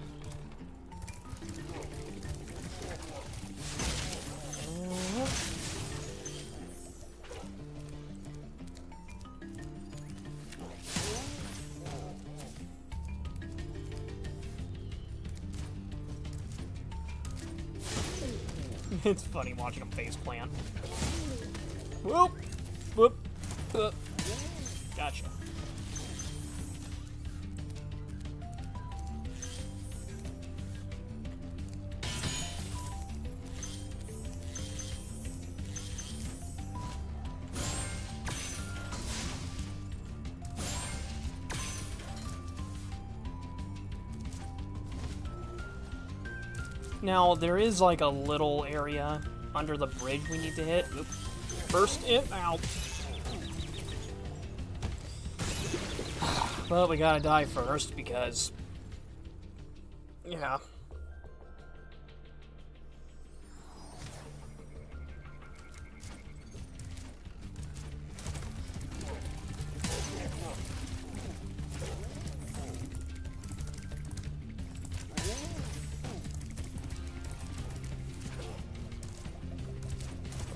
[SPEAKER 1] It's funny watching him face plant. Whoop! Whoop! Whoop! Gotcha. Now, there is like a little area under the bridge we need to hit. Oop. Burst it out. But we gotta die first because... yeah.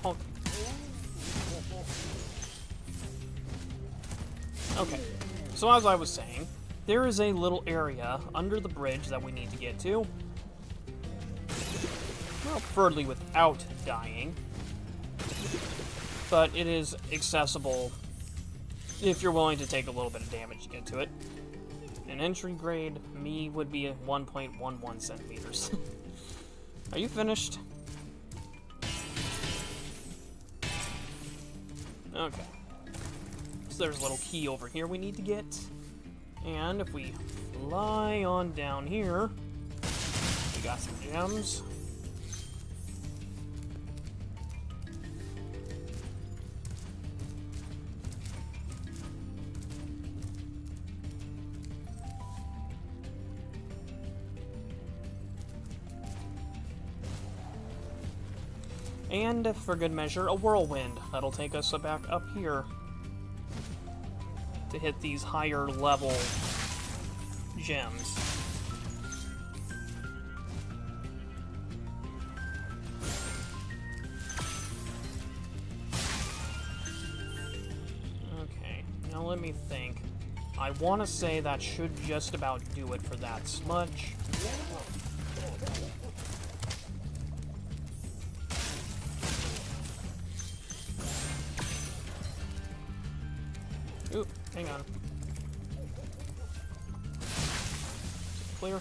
[SPEAKER 1] Oh. Okay, so as I was saying, there is a little area under the bridge that we need to get to. Well, preferably without dying. But it is accessible if you're willing to take a little bit of damage to get to it. An entry grade me would be at 1.11 centimeters. Are you finished? Okay. So there's a little key over here we need to get. And if we fly on down here, we got some gems. And, for good measure, a whirlwind. That'll take us back up here to hit these higher level gems. Okay, now let me think. I want to say that should just about do it for that smudge. Oop, hang on. Clear.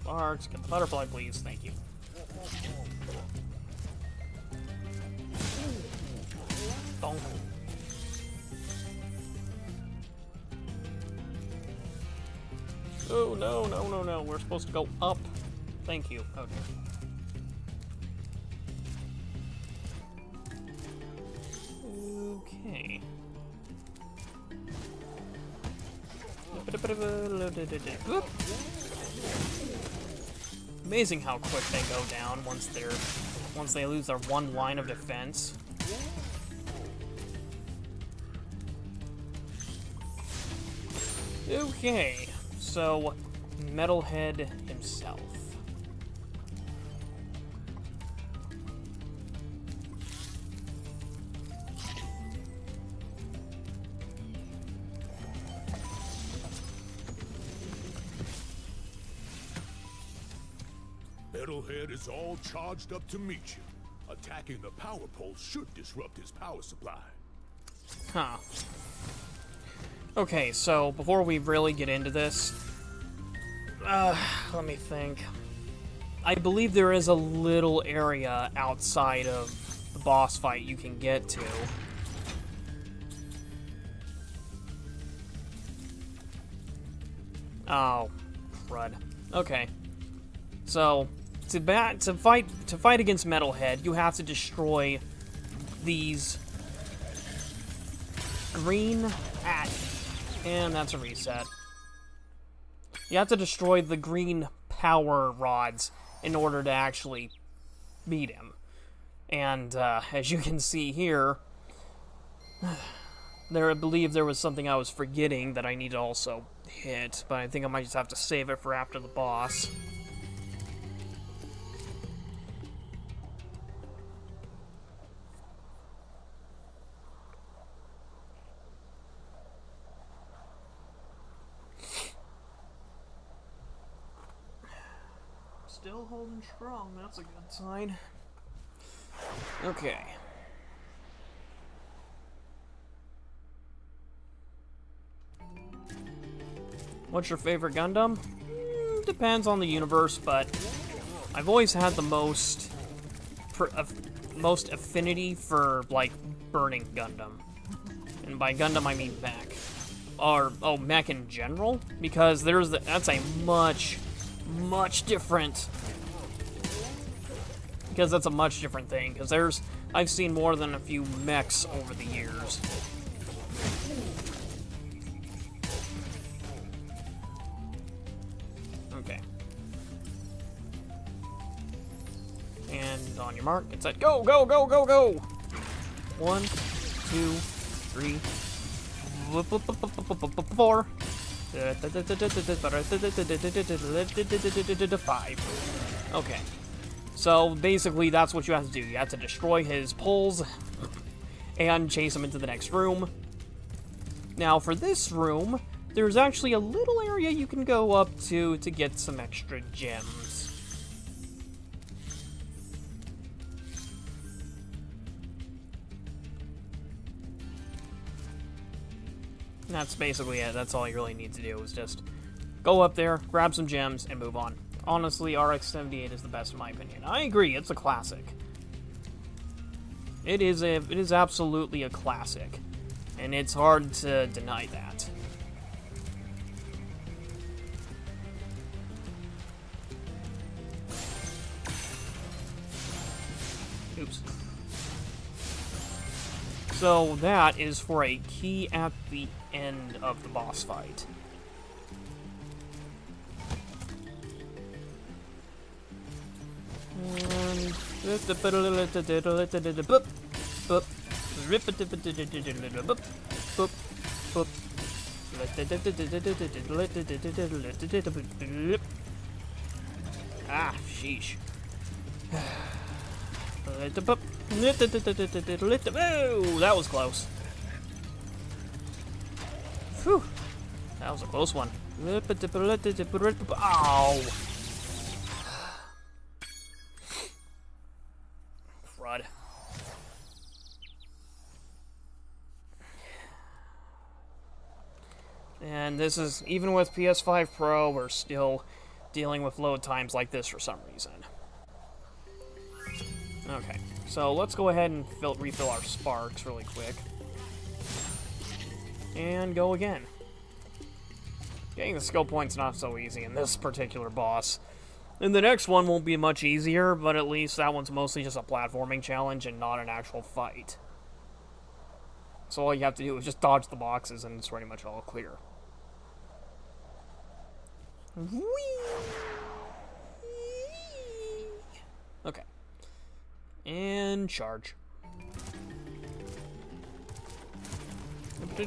[SPEAKER 1] Barks, get the butterfly, please. Thank you. Bonk. Oh, no, no, no, no. We're supposed to go up. Thank you. Okay. Okay. Whoop. Amazing how quick they go down once they lose their one line of defense. Okay, so Metalhead himself.
[SPEAKER 3] Metalhead is all charged up to meet you. Attacking the power pole should disrupt his power supply.
[SPEAKER 1] Huh. Okay, so before we really get into this, let me think. I believe there is a little area outside of the boss fight you can get to. Oh, crud. Okay. So, to fight against Metalhead, you have to destroy these green and that's a reset. You have to destroy the green power rods in order to actually beat him. And as you can see here, I believe there was something I was forgetting that I need to also hit, but I think I might just have to save it for after the boss. still holding strong. That's a good sign. Okay. What's your favorite Gundam? Depends on the universe, but I've always had the most affinity for, like, Burning Gundam. And by Gundam, I mean mech. Or, oh, mech in general? Because that's a much different... Because that's a much different thing. Because I've seen more than a few mechs over the years. Okay. And on your mark, get set, go, go, go, go, go! 1, 2, 3, 4. 5. Okay. So basically, that's what you have to do. You have to destroy his poles and chase him into the next room. Now, for this room, there's actually a little area you can go up to get some extra gems. And that's basically it. That's all you really need to do is just go up there, grab some gems, and move on. Honestly, RX-78 is the best in my opinion. I agree, it's a classic. It is absolutely a classic. And it's hard to deny that. Oops. So that is for a key at the end of the boss fight. Ah, sheesh. Oh, that was close. Phew. That was a close one. Ow. Crud. And this is, even with PS5 Pro, we're still dealing with load times like this for some reason. Okay, so let's go ahead and refill our sparks really quick. And go again. Getting the skill point's not so easy in this particular boss. And the next one won't be much easier, but at least that one's mostly just a platforming challenge and not an actual fight. So all you have to do is just dodge the boxes and it's pretty much all clear. Whee! Okay. And charge. There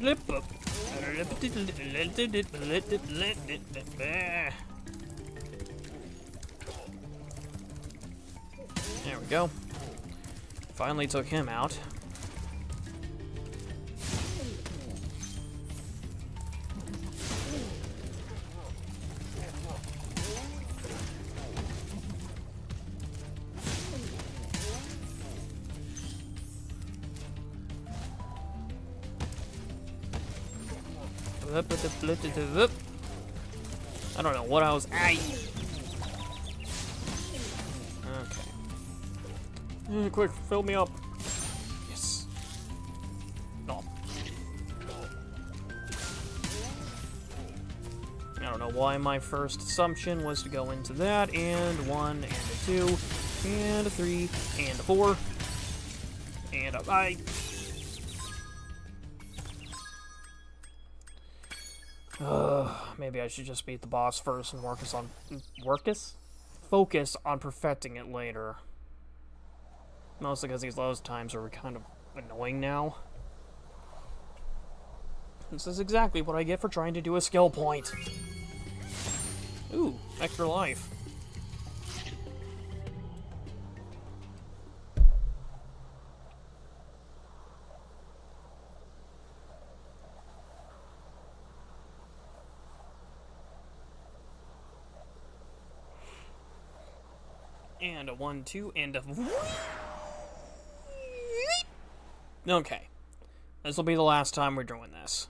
[SPEAKER 1] we go. Finally took him out. I don't know what I was. Aye. Okay. Quick, fill me up. Yes. No. I don't know why my first assumption was to go into that, and 1, and a 2, and a 3, and a 4, and a 5. Maybe I should just beat the boss first and focus on perfecting it later. Mostly because these load times are kind of annoying now. This is exactly what I get for trying to do a skill point. Ooh, extra life. And a 1, 2, and a... Okay. This will be the last time we're doing this.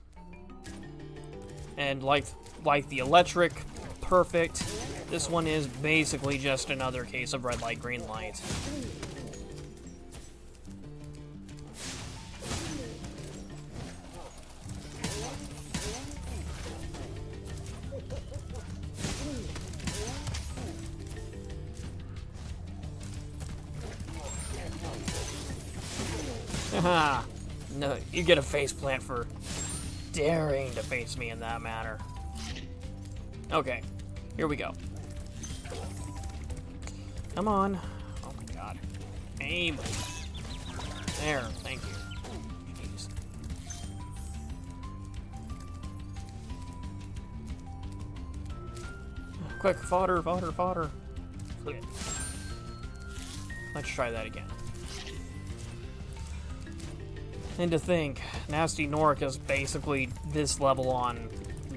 [SPEAKER 1] And like the electric, perfect, this one is basically just another case of red light, green light. Haha! No, you get a faceplant for daring to face me in that manner. Okay, here we go. Come on. Oh my god. Aim. There, thank you. Jeez. Quick, fodder, fodder, fodder. Okay. Let's try that again. And to think, Nasty Nork is basically this level on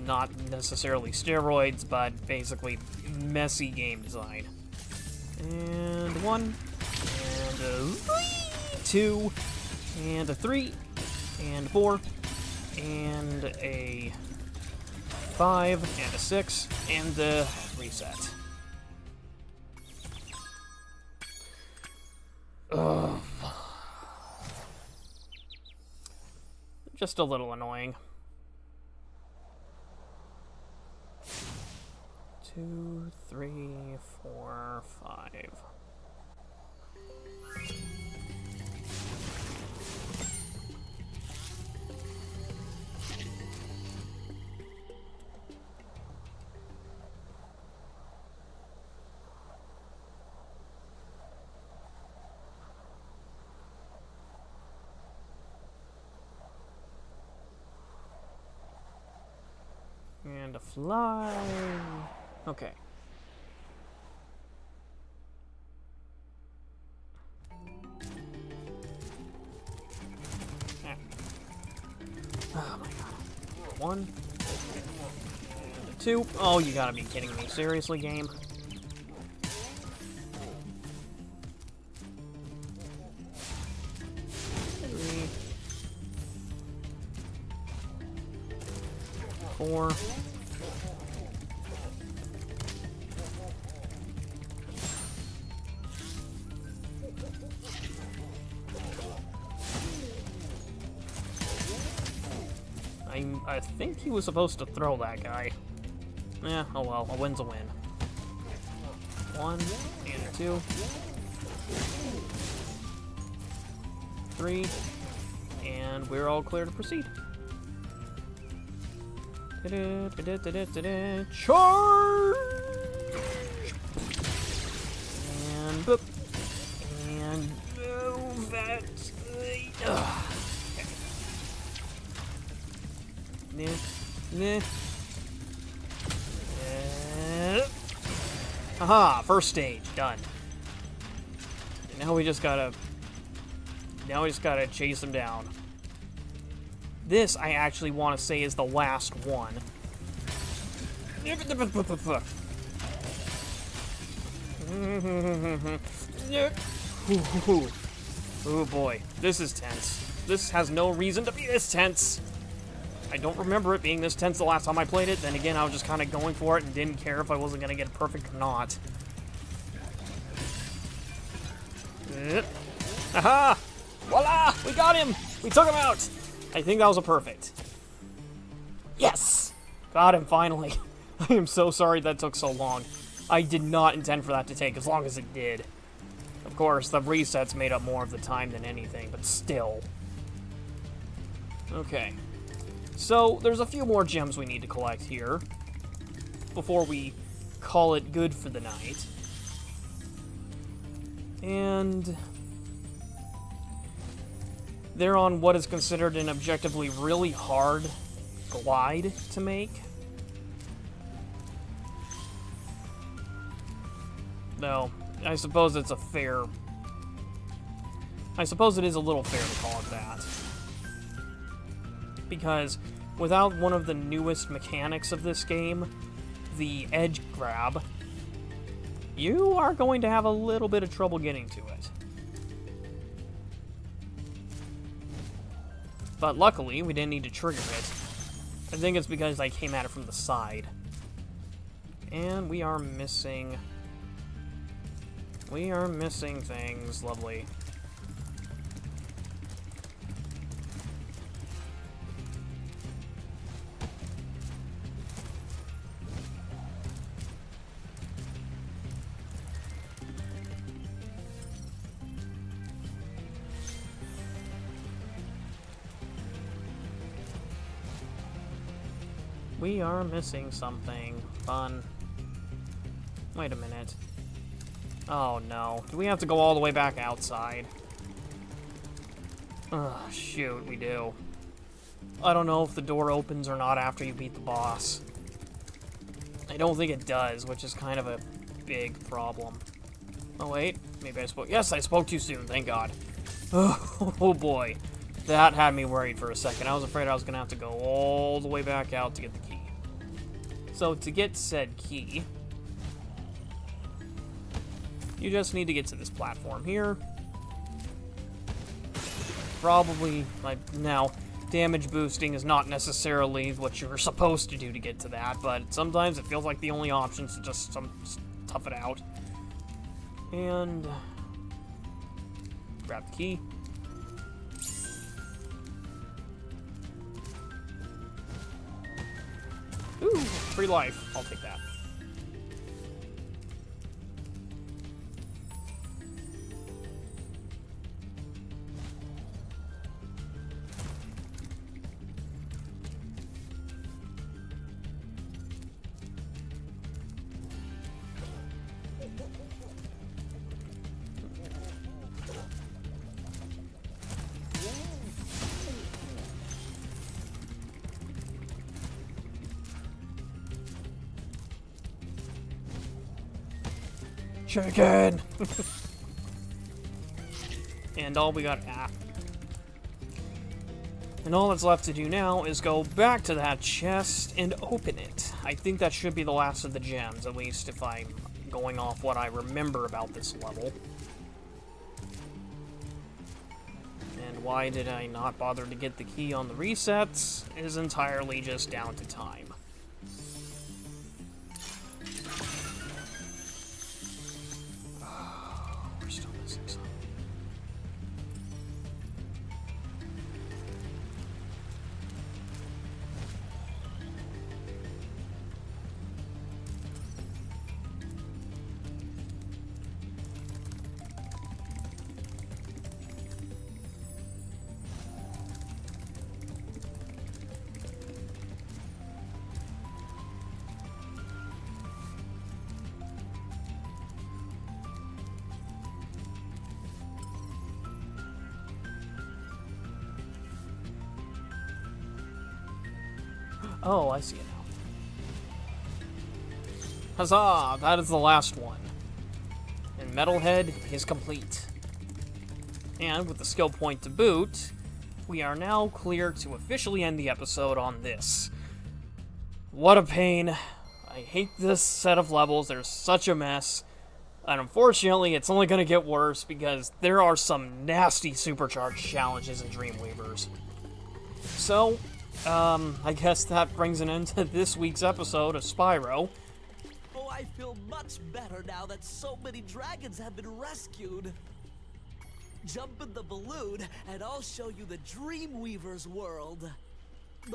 [SPEAKER 1] not necessarily steroids, but basically messy game design. And 1, and a 2, and a 3, and 4, and a 5, and a 6, and a reset. Ugh. Just a little annoying. 2, 3, 4, 5. And a fly. Okay. Yeah. Oh my god. 1. And a 2. Oh, you gotta be kidding me. Seriously, game? Three. 4. I think he was supposed to throw that guy. Yeah, oh well, a win's a win. 1, and 2. 3. And we're all clear to proceed. Charge! And boop. And move that. Okay. Haha, first stage, done. And now we just gotta chase him down. This, I actually want to say, is the last one. Oh boy, this is tense. This has no reason to be this tense. I don't remember it being this tense the last time I played it. Then again, I was just kind of going for it and didn't care if I wasn't going to get it perfect or not. Aha! Voila! We got him! We took him out! I think that was a perfect. Yes! Got him, finally. I am so sorry that took so long. I did not intend for that to take as long as it did. Of course, the resets made up more of the time than anything, but still. Okay. So, there's a few more gems we need to collect here before we call it good for the night. And they're on what is considered an objectively really hard glide to make. No, I suppose it's a fair... I suppose it is a little fair to call it that. Because without one of the newest mechanics of this game, the edge grab, you are going to have a little bit of trouble getting to it. But luckily, we didn't need to trigger it. I think it's because I came at it from the side. And we are missing... We are missing things. Lovely. We are missing something. Fun. Wait a minute. Oh no. Do we have to go all the way back outside? Ugh, shoot, we do. I don't know if the door opens or not after you beat the boss. I don't think it does, which is kind of a big problem. Oh wait, maybe I spoke. Yes, I spoke too soon, thank God. Oh boy. That had me worried for a second. I was afraid I was gonna have to go all the way back out to get the key. So, to get said key, you just need to get to this platform here. Probably, like, now, damage boosting is not necessarily what you're supposed to do to get to that, but sometimes it feels like the only option is to just tough it out. And grab the key. Ooh, free life. I'll take that. Chicken! And all we got... And all that's left to do now is go back to that chest and open it. I think that should be the last of the gems, at least if I'm going off what I remember about this level. And why did I not bother to get the key on the resets is entirely just down to time. Oh, I see it now. Huzzah! That is the last one. And Metalhead is complete. And with the skill point to boot, we are now clear to officially end the episode on this. What a pain. I hate this set of levels. They're such a mess. And unfortunately, it's only going to get worse because there are some nasty supercharged challenges in Dreamweavers. So, I guess that brings an end to this week's episode of Spyro.
[SPEAKER 2] Oh, I feel much better now that so many dragons have been rescued. Jump in the balloon, and I'll show you the Dreamweaver's world.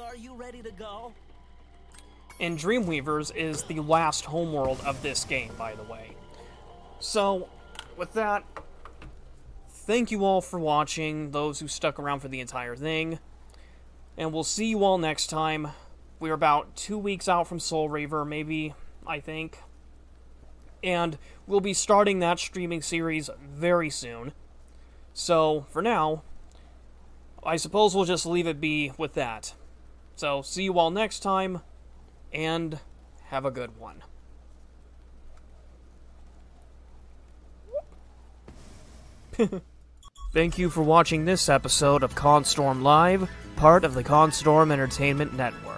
[SPEAKER 2] Are you ready to go?
[SPEAKER 1] And Dreamweavers is the last homeworld of this game, by the way. So, with that, thank you all for watching, those who stuck around for the entire thing. And we'll see you all next time. We're about 2 weeks out from Soul Reaver, maybe, I think. And we'll be starting that streaming series very soon. So, for now, I suppose we'll just leave it be with that. So, see you all next time, and have a good one. Thank you for watching this episode of ConStorm Live, part of the ConStorm Entertainment Network.